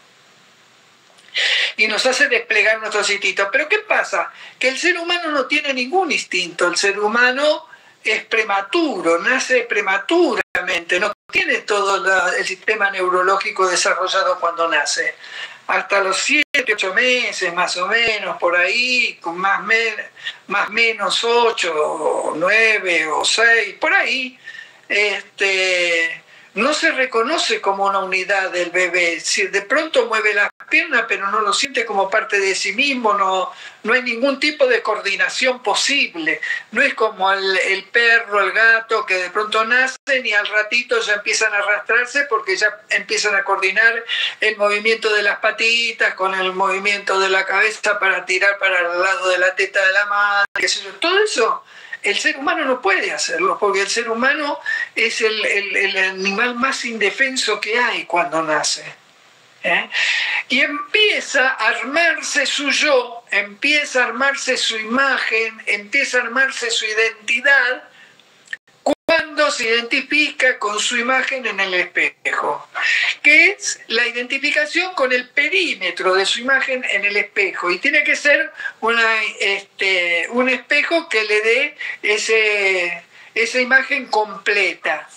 y nos hace desplegar nuestros instintos. Pero ¿qué pasa? Que el ser humano no tiene ningún instinto. El ser humano es prematuro, nace prematuramente, no tiene todo el sistema neurológico desarrollado cuando nace. Hasta los 7, 8 meses más o menos, por ahí, con más menos 8, o 9 o 6, por ahí, no se reconoce como una unidad del bebé. Si de pronto mueve las piernas, pero no lo siente como parte de sí mismo, no hay ningún tipo de coordinación posible. No es como el perro, el gato, que de pronto nacen y al ratito ya empiezan a arrastrarse porque ya empiezan a coordinar el movimiento de las patitas con el movimiento de la cabeza para tirar para el lado de la teta de la madre, qué sé yo. Todo eso el ser humano no puede hacerlo, porque el ser humano es el animal más indefenso que hay cuando nace. Y empieza a armarse su yo, empieza a armarse su imagen, empieza a armarse su identidad cuando se identifica con su imagen en el espejo, que es la identificación con el perímetro de su imagen en el espejo, y tiene que ser un espejo que le dé esa imagen completa.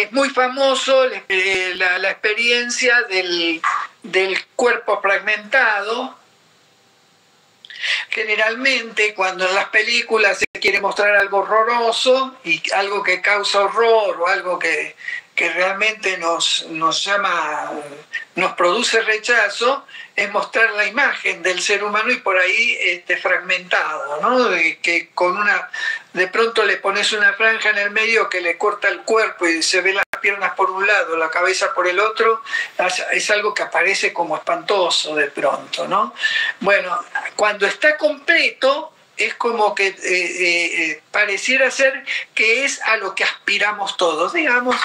Es muy famoso la experiencia del cuerpo fragmentado. Generalmente cuando en las películas se quiere mostrar algo horroroso y algo que causa horror o algo que realmente nos produce rechazo, es mostrar la imagen del ser humano y por ahí fragmentado, ¿no? Que de pronto le pones una franja en el medio que le corta el cuerpo y se ve las piernas por un lado, la cabeza por el otro. Es algo que aparece como espantoso de pronto, ¿no? Bueno, cuando está completo es como que pareciera ser que es a lo que aspiramos todos, digamos,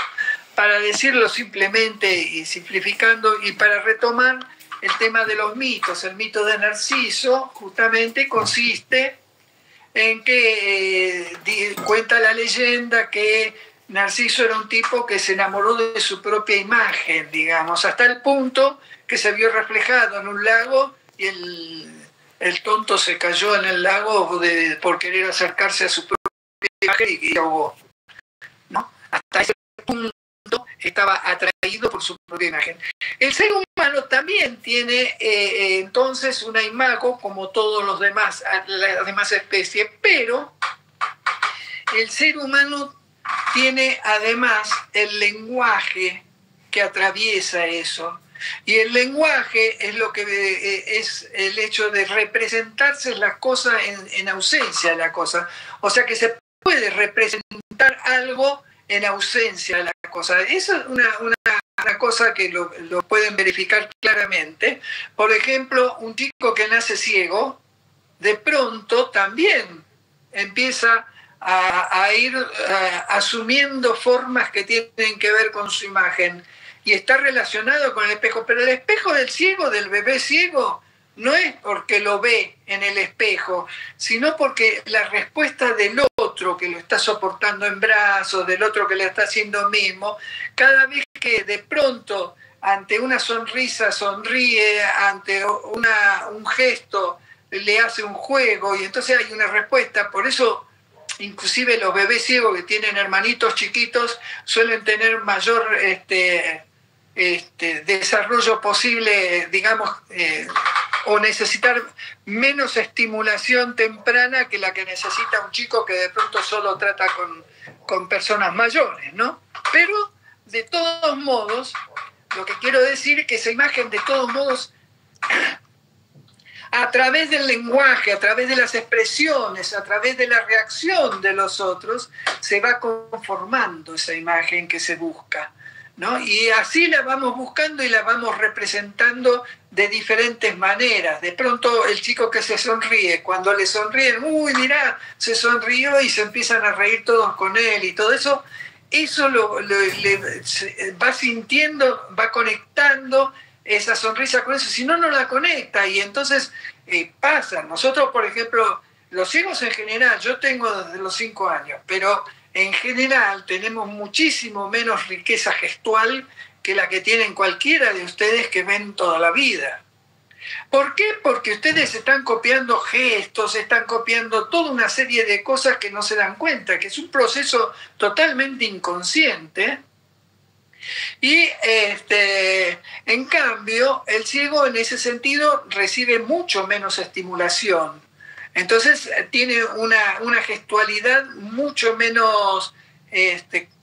para decirlo simplemente y simplificando, y para retomar el tema de los mitos. El mito de Narciso justamente consiste en que cuenta la leyenda que Narciso era un tipo que se enamoró de su propia imagen, digamos, hasta el punto que se vio reflejado en un lago y el tonto se cayó en el lago por querer acercarse a su propia imagen y ahogó, ¿no? Hasta ese punto estaba atraído por su propia imagen. El ser humano también tiene entonces una imago como todos las demás especies, pero el ser humano tiene además el lenguaje que atraviesa eso. Y el lenguaje es lo que es el hecho de representarse las cosas en ausencia de la cosa. O sea que se puede representar algo en ausencia de la cosa. Eso es una cosa que lo pueden verificar claramente. Por ejemplo, un chico que nace ciego, de pronto también empieza a ir asumiendo formas que tienen que ver con su imagen y está relacionado con el espejo, pero el espejo del ciego, del bebé ciego, no es porque lo ve en el espejo, sino porque la respuesta del otro que lo está soportando en brazos, del otro que le está haciendo mismo, cada vez que de pronto ante una sonrisa sonríe, ante un gesto le hace un juego y entonces hay una respuesta. Por eso inclusive los bebés ciegos que tienen hermanitos chiquitos suelen tener mayor desarrollo posible, digamos, o necesitar menos estimulación temprana que la que necesita un chico que de pronto solo trata con personas mayores, ¿no? Pero de todos modos, lo que quiero decir es que esa imagen de todos modos, a través del lenguaje, a través de las expresiones, a través de la reacción de los otros, se va conformando esa imagen que se busca, ¿no? Y así la vamos buscando y la vamos representando de diferentes maneras. De pronto el chico que se sonríe, cuando le sonríen, uy, mirá, se sonrió y se empiezan a reír todos con él y todo eso, va sintiendo, va conectando esa sonrisa con eso, si no, no la conecta y entonces pasa. Nosotros, por ejemplo, los ciegos en general, yo tengo desde los 5 años, pero en general tenemos muchísimo menos riqueza gestual que la que tienen cualquiera de ustedes que ven toda la vida. ¿Por qué? Porque ustedes están copiando gestos, están copiando toda una serie de cosas que no se dan cuenta, que es un proceso totalmente inconsciente. Y en cambio, el ciego en ese sentido recibe mucho menos estimulación. Entonces tiene una gestualidad mucho menos,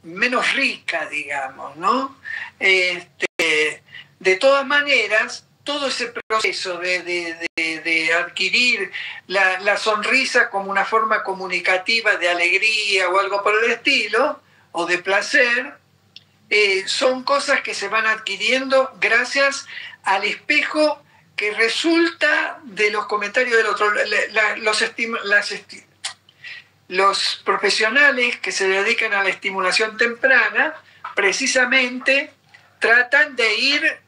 menos rica, digamos, ¿no? De todas maneras, todo ese proceso de adquirir la sonrisa como una forma comunicativa de alegría o algo por el estilo, o de placer, son cosas que se van adquiriendo gracias al espejo que resulta de los comentarios del otro. Los profesionales que se dedican a la estimulación temprana precisamente tratan de ir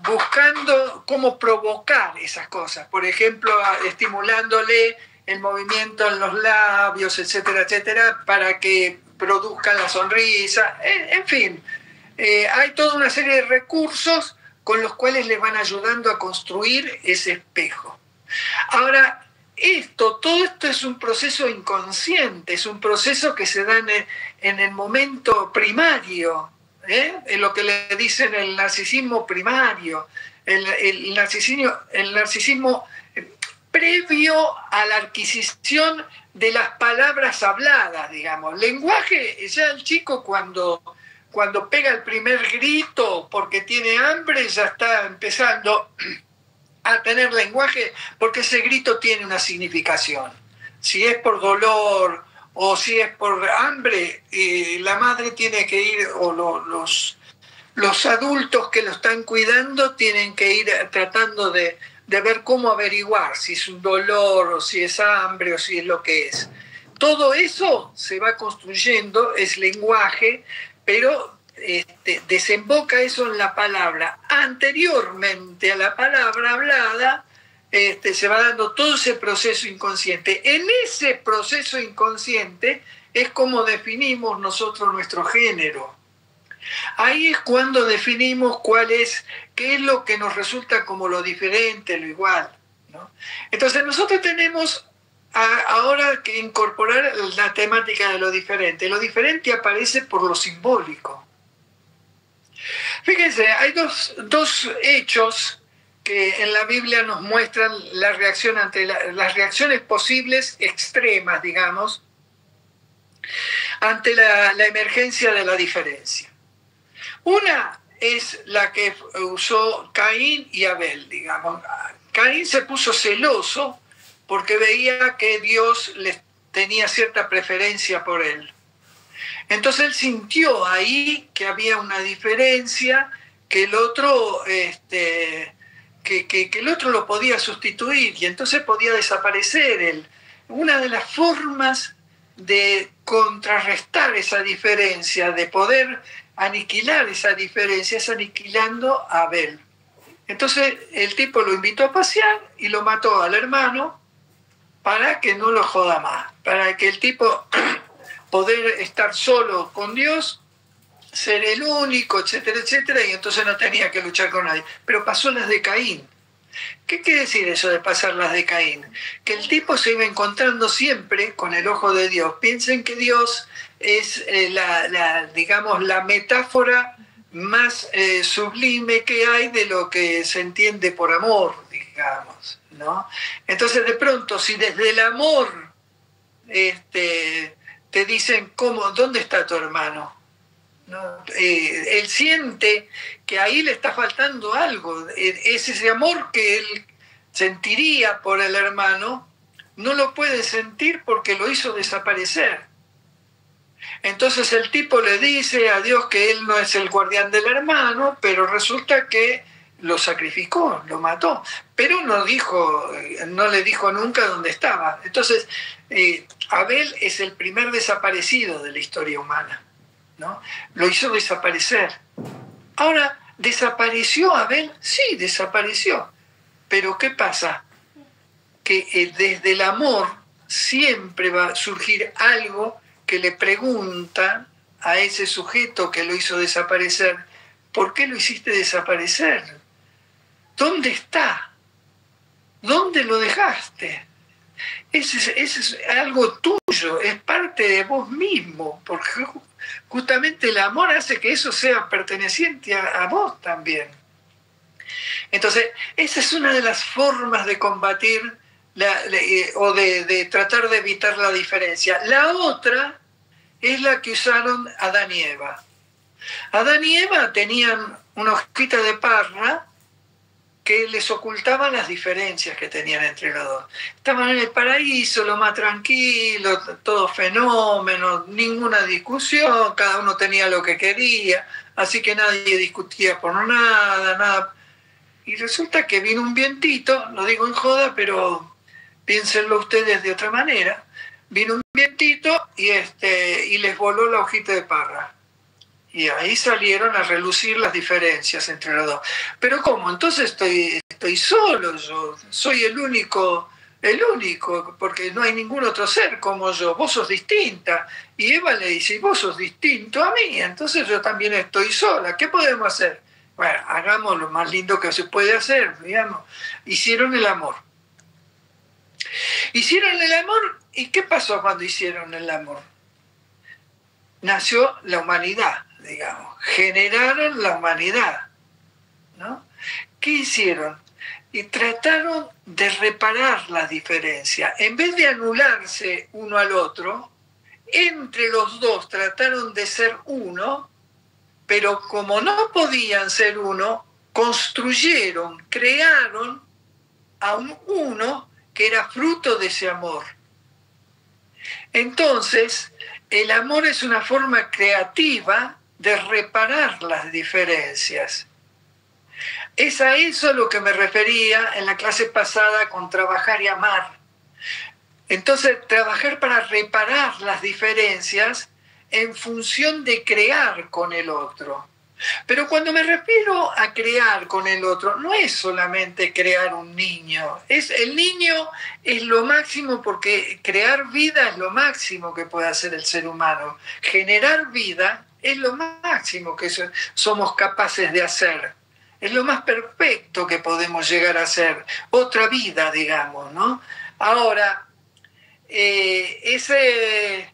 buscando cómo provocar esas cosas. Por ejemplo, estimulándole el movimiento en los labios, etcétera, etcétera, para que produzcan la sonrisa. En fin, hay toda una serie de recursos con los cuales les van ayudando a construir ese espejo. Ahora, todo esto es un proceso inconsciente, es un proceso que se da en el momento primario, en lo que le dicen el narcisismo primario, el narcisismo previo a la adquisición de las palabras habladas, digamos. Lenguaje, ya el chico cuando pega el primer grito porque tiene hambre, ya está empezando a tener lenguaje porque ese grito tiene una significación. Si es por dolor o si es por hambre, la madre tiene que ir, o los adultos que lo están cuidando tienen que ir tratando de ver cómo averiguar si es un dolor o si es hambre o si es lo que es. Todo eso se va construyendo, es lenguaje, pero desemboca eso en la palabra. Anteriormente a la palabra hablada, se va dando todo ese proceso inconsciente. En ese proceso inconsciente es como definimos nosotros nuestro género. Ahí es cuando definimos qué es lo que nos resulta como lo diferente, lo igual, ¿no? Entonces nosotros tenemos ahora que incorporar la temática de lo diferente. Lo diferente aparece por lo simbólico. Fíjense, hay dos hechos que en la Biblia nos muestran la reacción ante las reacciones posibles extremas, digamos, ante la emergencia de la diferencia. Una es la que usó Caín y Abel, digamos. Caín se puso celoso porque veía que Dios les tenía cierta preferencia por él. Entonces él sintió ahí que había una diferencia, que el otro, que el otro lo podía sustituir y entonces podía desaparecer él. Una de las formas de contrarrestar esa diferencia, de poder aniquilar esa diferencia, es aniquilando a Abel. Entonces el tipo lo invitó a pasear y lo mató al hermano para que no lo joda más, para que el tipo poder estar solo con Dios, ser el único, etcétera, etcétera, y entonces no tenía que luchar con nadie. Pero pasó las de Caín. ¿Qué quiere decir eso de pasar las de Caín? Que el tipo se iba encontrando siempre con el ojo de Dios. Piensen que Dios es digamos, la metáfora más sublime que hay de lo que se entiende por amor, digamos, ¿no? Entonces, de pronto, si desde el amor te dicen, ¿dónde está tu hermano? ¿No? Él siente que ahí le está faltando algo. Es ese amor que él sentiría por el hermano, no lo puede sentir porque lo hizo desaparecer. Entonces el tipo le dice a Dios que él no es el guardián del hermano, pero resulta que lo sacrificó, lo mató, pero no le dijo nunca dónde estaba. Entonces Abel es el primer desaparecido de la historia humana, ¿no? Lo hizo desaparecer. Ahora, ¿desapareció Abel? Sí, desapareció. Pero ¿qué pasa? Que desde el amor siempre va a surgir algo que le pregunta a ese sujeto que lo hizo desaparecer, ¿por qué lo hiciste desaparecer? ¿Dónde está? ¿Dónde lo dejaste? Ese es algo tuyo, es parte de vos mismo, porque justamente el amor hace que eso sea perteneciente a vos también. Entonces, esa es una de las formas de combatir o de tratar de evitar la diferencia. La otra es la que usaron Adán y Eva. Adán y Eva tenían una hojita de parra que les ocultaba las diferencias que tenían entre los dos. Estaban en el paraíso, lo más tranquilo, todo fenómeno, ninguna discusión, cada uno tenía lo que quería, así que nadie discutía por nada. Y resulta que vino un vientito, lo digo en joda, pero piénsenlo ustedes de otra manera, vino un vientito y les voló la hojita de parra. Y ahí salieron a relucir las diferencias entre los dos. Pero ¿cómo? Entonces estoy solo, yo soy el único, porque no hay ningún otro ser como yo, vos sos distinta. Y Eva le dice, vos sos distinto a mí, entonces yo también estoy sola, ¿qué podemos hacer? Bueno, hagamos lo más lindo que se puede hacer, digamos. Hicieron el amor. Hicieron el amor, ¿y qué pasó cuando hicieron el amor? Nació la humanidad, digamos. Generaron la humanidad, ¿no? ¿Qué hicieron? Y trataron de reparar las diferencias. En vez de anularse uno al otro, entre los dos trataron de ser uno, pero como no podían ser uno, construyeron, crearon a un uno que era fruto de ese amor. Entonces, el amor es una forma creativa de reparar las diferencias. Es a eso a lo que me refería en la clase pasada con trabajar y amar. Entonces, trabajar para reparar las diferencias en función de crear con el otro. Pero cuando me refiero a crear con el otro, no es solamente crear un niño. El niño es lo máximo porque crear vida es lo máximo que puede hacer el ser humano. Generar vida es lo máximo que somos capaces de hacer. Es lo más perfecto que podemos llegar a hacer. Otra vida, digamos, ¿no? Ahora, ese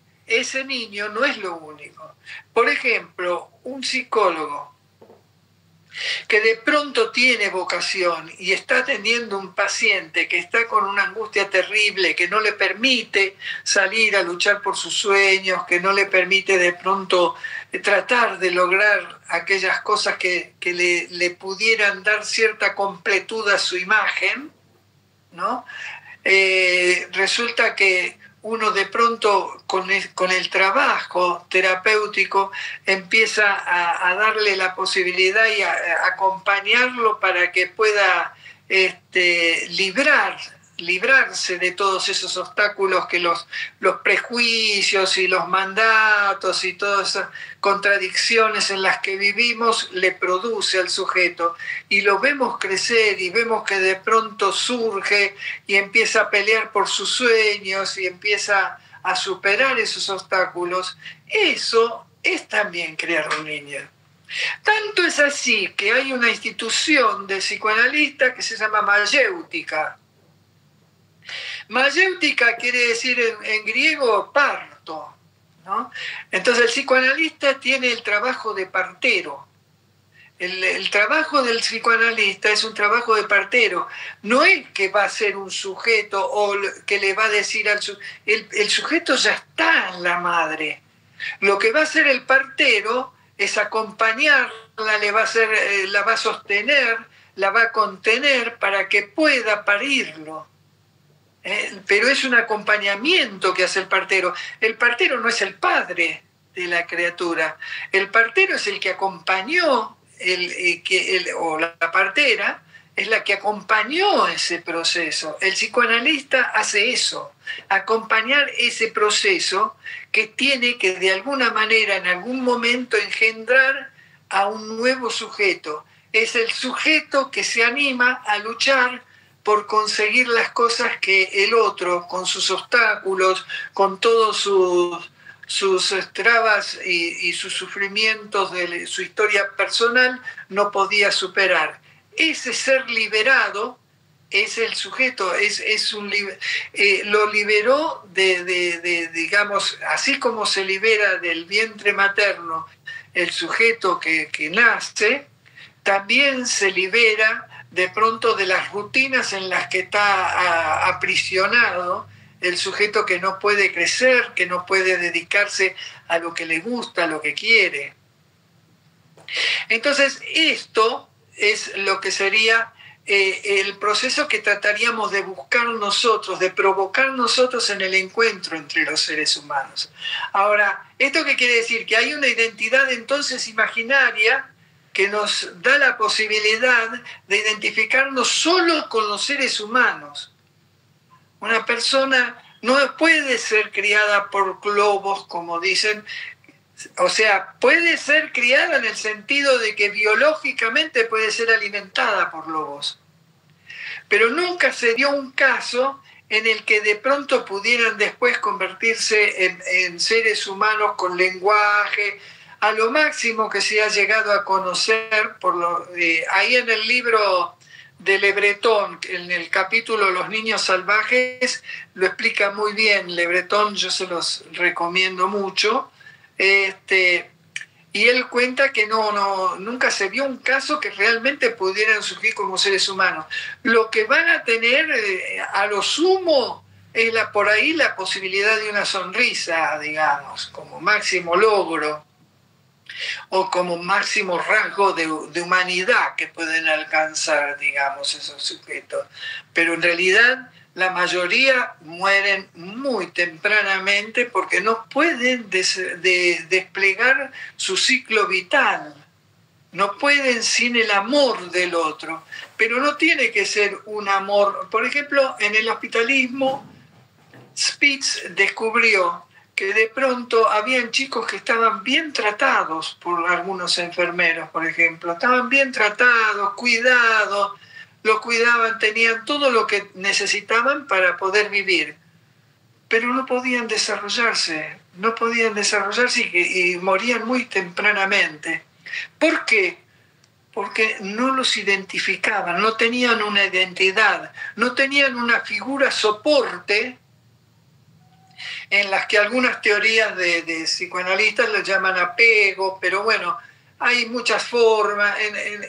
niño no es lo único. Por ejemplo, un psicólogo que de pronto tiene vocación y está atendiendo un paciente que está con una angustia terrible, que no le permite salir a luchar por sus sueños, que no le permite de pronto tratar de lograr aquellas cosas que le pudieran dar cierta completud a su imagen, ¿no? Resulta que uno de pronto con el trabajo terapéutico empieza a darle la posibilidad y a acompañarlo para que pueda librarse de todos esos obstáculos que los prejuicios y los mandatos y todas esas contradicciones en las que vivimos le produce al sujeto. Y lo vemos crecer y vemos que de pronto surge y empieza a pelear por sus sueños y empieza a superar esos obstáculos. Eso es también crear un niño. Tanto es así que hay una institución de psicoanalistas que se llama mayéutica. Mayéutica quiere decir en griego parto, ¿no? Entonces el psicoanalista tiene el trabajo de partero. El trabajo del psicoanalista es un trabajo de partero. No es que va a ser un sujeto o que le va a decir al sujeto. El sujeto ya está en la madre. Lo que va a hacer el partero es acompañarla, la va a sostener, la va a contener para que pueda parirlo. Pero es un acompañamiento que hace el partero. El partero no es el padre de la criatura. El partero es el que acompañó, o la partera es la que acompañó ese proceso. El psicoanalista hace eso, acompañar ese proceso que tiene que de alguna manera, en algún momento, engendrar a un nuevo sujeto. Es el sujeto que se anima a luchar por conseguir las cosas que el otro, con sus obstáculos, con todos sus trabas y sus sufrimientos de su historia personal, no podía superar. Ese ser liberado es el sujeto, lo liberó digamos, así como se libera del vientre materno el sujeto que nace, también se libera de pronto de las rutinas en las que está aprisionado el sujeto, que no puede crecer, que no puede dedicarse a lo que le gusta, a lo que quiere. Entonces, esto es lo que sería el proceso que trataríamos de buscar nosotros, de provocar nosotros en el encuentro entre los seres humanos. Ahora, ¿esto qué quiere decir? Que hay una identidad entonces imaginaria que nos da la posibilidad de identificarnos solo con los seres humanos. Una persona no puede ser criada por lobos, como dicen, o sea, puede ser criada en el sentido de que biológicamente puede ser alimentada por lobos, pero nunca se dio un caso en el que de pronto pudieran después convertirse en seres humanos con lenguaje. A lo máximo que se ha llegado a conocer, ahí en el libro de Le Breton, en el capítulo Los niños salvajes, lo explica muy bien Le Breton, yo se los recomiendo mucho, y él cuenta que nunca se vio un caso que realmente pudieran surgir como seres humanos. Lo que van a tener a lo sumo es por ahí la posibilidad de una sonrisa, digamos, como máximo logro, o como máximo rasgo de humanidad que pueden alcanzar, digamos, esos sujetos. Pero en realidad la mayoría mueren muy tempranamente porque no pueden desplegar su ciclo vital. No pueden sin el amor del otro. Pero no tiene que ser un amor. Por ejemplo, en el hospitalismo, Spitz descubrió que de pronto habían chicos que estaban bien tratados por algunos enfermeros, por ejemplo. Estaban bien tratados, cuidados, los cuidaban, tenían todo lo que necesitaban para poder vivir. Pero no podían desarrollarse y morían muy tempranamente. ¿Por qué? Porque no los identificaban, no tenían una identidad, no tenían una figura soporte en las que algunas teorías de psicoanalistas le llaman apego, pero bueno, hay muchas formas.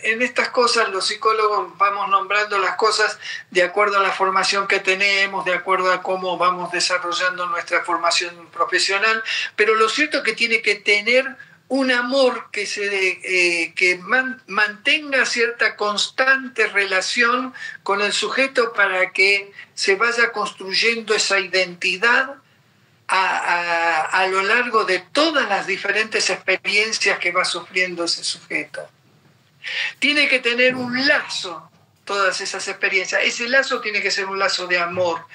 En estas cosas los psicólogos vamos nombrando las cosas de acuerdo a la formación que tenemos, de acuerdo a cómo vamos desarrollando nuestra formación profesional, pero lo cierto es que tiene que tener un amor que mantenga cierta constante relación con el sujeto para que se vaya construyendo esa identidad a lo largo de todas las diferentes experiencias que va sufriendo ese sujeto. Tiene que tener un lazo, todas esas experiencias. Ese lazo tiene que ser un lazo de amor.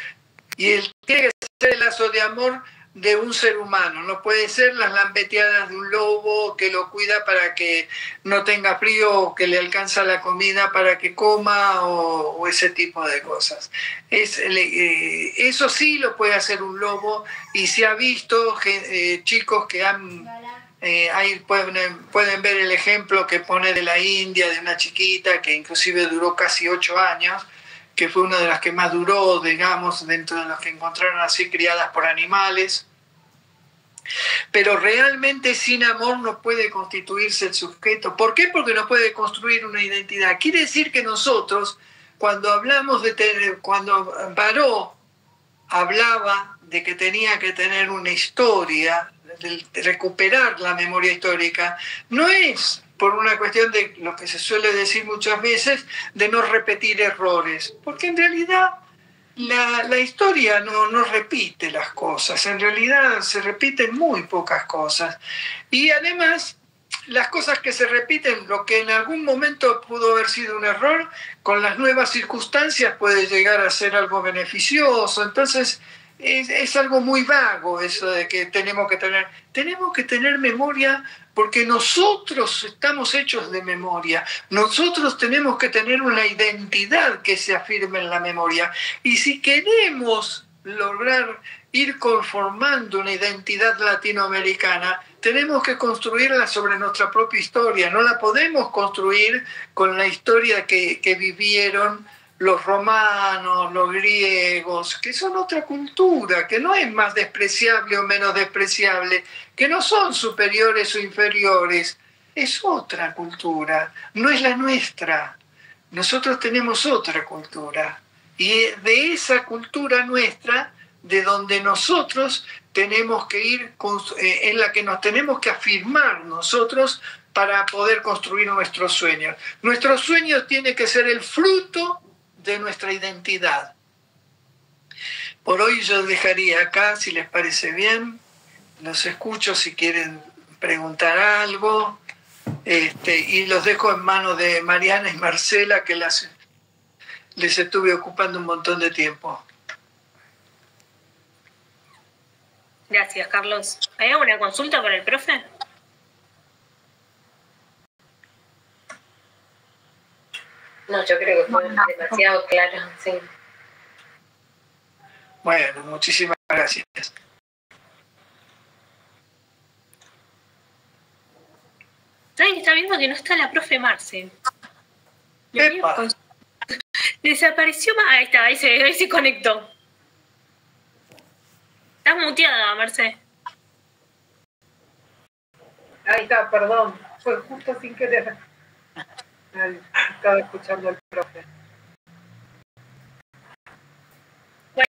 Y tiene que ser el lazo de amor de un ser humano. No puede ser las lambeteadas de un lobo que lo cuida para que no tenga frío o que le alcanza la comida para que coma o ese tipo de cosas. Eso sí lo puede hacer un lobo y se ha visto chicos que han... ahí pueden ver el ejemplo que pone de la India, de una chiquita que inclusive duró casi 8 años, que fue una de las que más duró, digamos, dentro de los que encontraron así criadas por animales. Pero realmente sin amor no puede constituirse el sujeto. ¿Por qué? Porque no puede construir una identidad. Quiere decir que nosotros, cuando hablamos cuando Baró hablaba de que tenía que tener una historia, de recuperar la memoria histórica, no es por una cuestión de lo que se suele decir muchas veces, de no repetir errores, porque en realidad la historia no repite las cosas, en realidad se repiten muy pocas cosas, y además las cosas que se repiten, lo que en algún momento pudo haber sido un error, con las nuevas circunstancias puede llegar a ser algo beneficioso. Entonces es algo muy vago eso de que tenemos que tener memoria, porque nosotros estamos hechos de memoria. Nosotros tenemos que tener una identidad que se afirme en la memoria. Y si queremos lograr ir conformando una identidad latinoamericana, tenemos que construirla sobre nuestra propia historia. No la podemos construir con la historia que vivieron los romanos, los griegos, que son otra cultura, que no es más despreciable o menos despreciable, que no son superiores o inferiores, es otra cultura, no es la nuestra. Nosotros tenemos otra cultura, y de esa cultura nuestra, de donde nosotros tenemos que ir, en la que nos tenemos que afirmar nosotros para poder construir nuestros sueños. Nuestros sueños tienen que ser el fruto de nuestra identidad. Por hoy yo dejaría acá, si les parece bien. Los escucho si quieren preguntar algo, y los dejo en manos de Mariana y Marcela, que les estuve ocupando un montón de tiempo. Gracias, Carlos. ¿Hay alguna consulta para el profe? No, yo creo que fue demasiado claro, sí. Bueno, muchísimas gracias. ¿Saben que está viendo que no está la profe Marce? Desapareció. Ahí se conectó. Estás muteada, Marce. Ahí está, perdón. Fue justo sin querer. Estaba escuchando al profe. Bueno,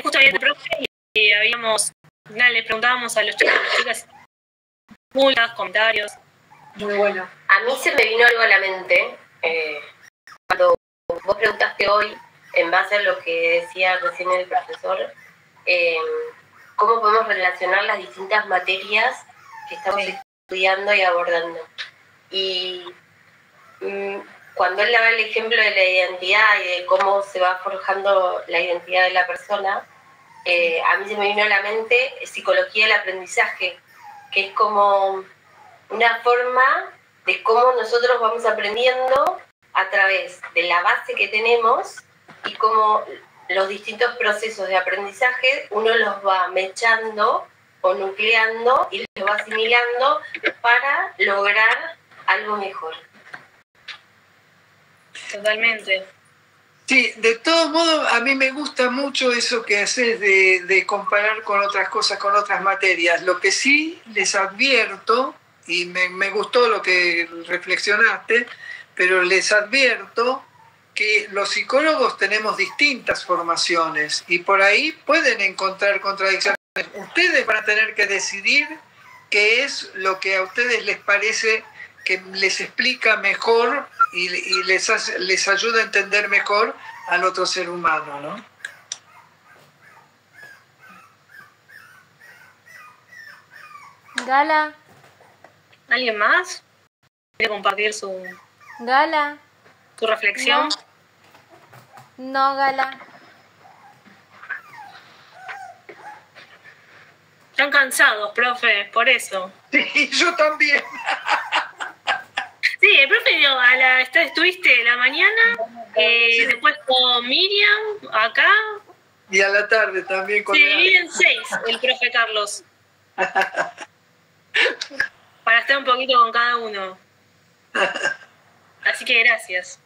justo había el profe y les preguntábamos a los chicos y las chicas preguntas, comentarios. Muy bueno. A mí se me vino algo a la mente cuando vos preguntaste hoy, en base a lo que decía recién el profesor, cómo podemos relacionar las distintas materias que estamos estudiando y abordando. Y cuando él daba el ejemplo de la identidad y de cómo se va forjando la identidad de la persona, a mí se me vino a la mente psicología del aprendizaje, que es como una forma de cómo nosotros vamos aprendiendo a través de la base que tenemos y cómo los distintos procesos de aprendizaje uno los va mechando o nucleando y los va asimilando para lograr algo mejor. Totalmente. Sí, de todos modos, a mí me gusta mucho eso que haces de comparar con otras cosas, con otras materias. Lo que sí les advierto y me gustó lo que reflexionaste, pero les advierto que los psicólogos tenemos distintas formaciones y por ahí pueden encontrar contradicciones. Ustedes van a tener que decidir qué es lo que a ustedes les parece que les explica mejor y les ayuda a entender mejor al otro ser humano, ¿no? Gala, ¿Alguien más quiere compartir su Gala, reflexión? no, Gala. Están cansados, profe, por eso. Sí, yo también. Sí, el profe dio estuviste la mañana, después con Miriam, acá. Y a la tarde también con Se divide en 6 el profe Carlos. Para estar un poquito con cada uno. Así que gracias.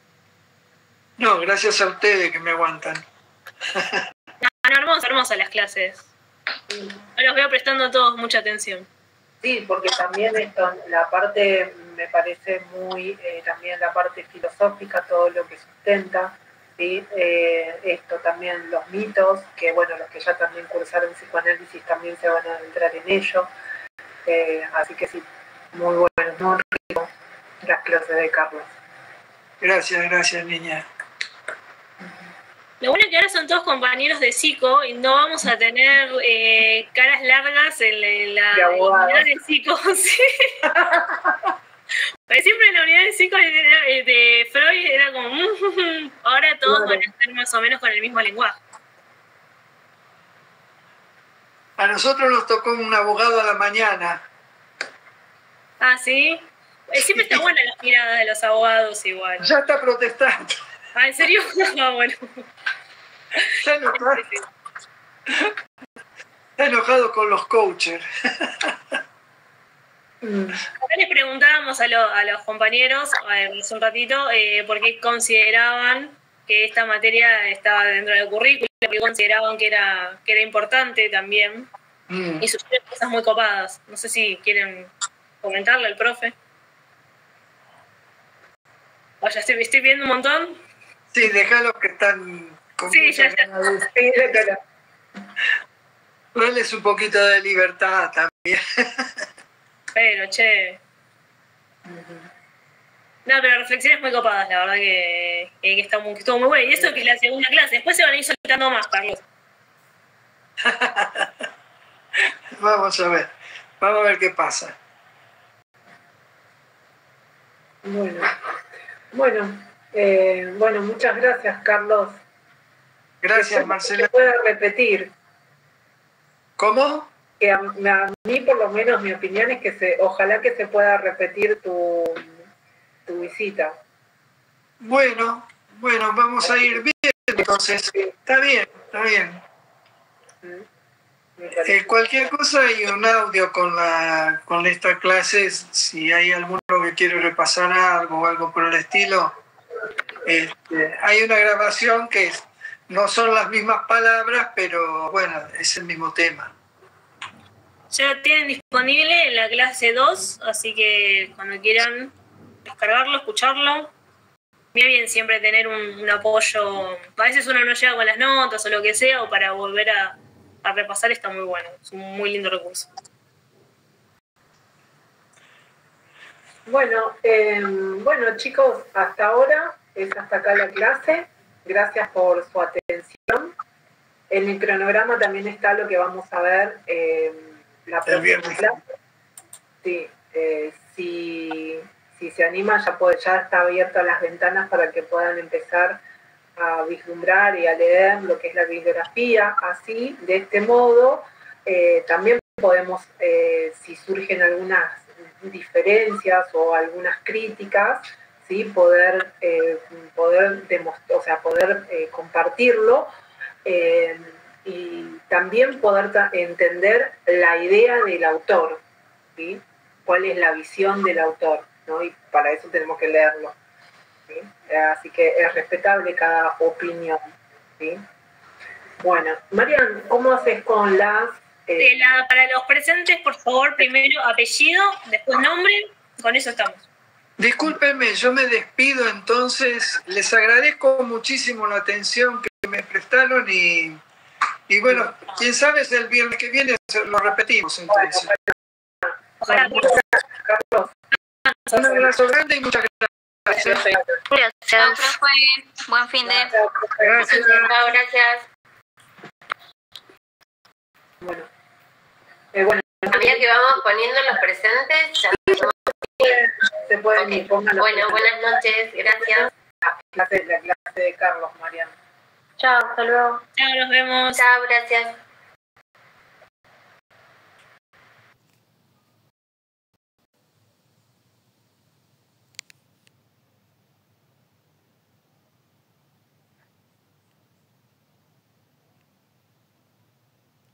No, gracias a ustedes que me aguantan. No, hermosas las clases. Los veo prestando a todos mucha atención. Sí, porque también esto, la parte, me parece muy, también la parte filosófica, todo lo que sustenta, ¿sí? Esto también, los mitos, que bueno, los que ya también cursaron psicoanálisis también se van a adentrar en ello. Así que sí, muy bueno, muy rico las clases de Carlos. Gracias, niña. Lo bueno es que ahora son todos compañeros de psico y no vamos a tener caras largas en la unidad de psico. ¿Sí? Pero siempre en la unidad de psico de Freud era como... ahora todos van a estar más o menos con el mismo lenguaje. A nosotros nos tocó un abogado a la mañana. Ah, ¿sí? Siempre está buena las miradas de los abogados igual. Ya está protestando. Ah, ¿en serio? Ah, bueno. Está enojado con los coaches. Acá les preguntábamos a los compañeros hace un ratito por qué consideraban que esta materia estaba dentro del currículum, por qué consideraban que era importante también. Y sugieren cosas muy copadas. No sé si quieren comentarle al profe. Vaya, estoy viendo un montón. Sí, déjalos que están con sí, ya. Dales un poquito de libertad también. Pero, che. No, pero reflexiones muy copadas, la verdad que estuvo muy bueno. Y eso que es la segunda clase. Después se van a ir soltando más, Carlos. Vamos a ver qué pasa. Bueno, muchas gracias, Carlos. Gracias, Marcela. ¿Se puede repetir? ¿Cómo? Que a mí, por lo menos, mi opinión es que ojalá que se pueda repetir tu visita. Bueno, vamos a ir bien, entonces. Está bien. Cualquier cosa hay un audio con esta clase, si hay alguno que quiere repasar algo o algo por el estilo. Hay una grabación que no son las mismas palabras, pero bueno, es el mismo tema. Ya lo tienen disponible en la clase 2, así que cuando quieran descargarlo, escucharlo. Viene bien siempre tener un apoyo. A veces uno no llega con las notas o lo que sea, o para volver a repasar está muy bueno. Es un muy lindo recurso. Bueno, chicos, hasta ahora es hasta acá la clase. Gracias por su atención. En el cronograma también está lo que vamos a ver la próxima clase. Sí, si se anima, ya está abierta las ventanas para que puedan empezar a vislumbrar y a leer lo que es la bibliografía. Así, de este modo, también podemos, si surgen algunas diferencias o algunas críticas, ¿sí? poder compartirlo y también poder entender la idea del autor, ¿sí? Cuál es la visión del autor, ¿no? Y para eso tenemos que leerlo, ¿sí? Así que es respetable cada opinión, ¿sí? Bueno, Marian, ¿cómo haces con las Para los presentes, por favor, primero apellido, después nombre, con eso estamos. Discúlpenme, yo me despido entonces. Les agradezco muchísimo la atención que me prestaron y bueno, quién sabe si el viernes que viene lo repetimos entonces. Ojalá. Un abrazo grande y muchas gracias. Chao, profe. Buen fin de. Gracias. Gracias. Bueno, A medida que vamos poniendo los presentes, ya se pueden ir. Pónganlo. Bueno, buenas noches, gracias. La clase de Carlos, Mariana. Chao, hasta luego. Chao, nos vemos. Chao, gracias.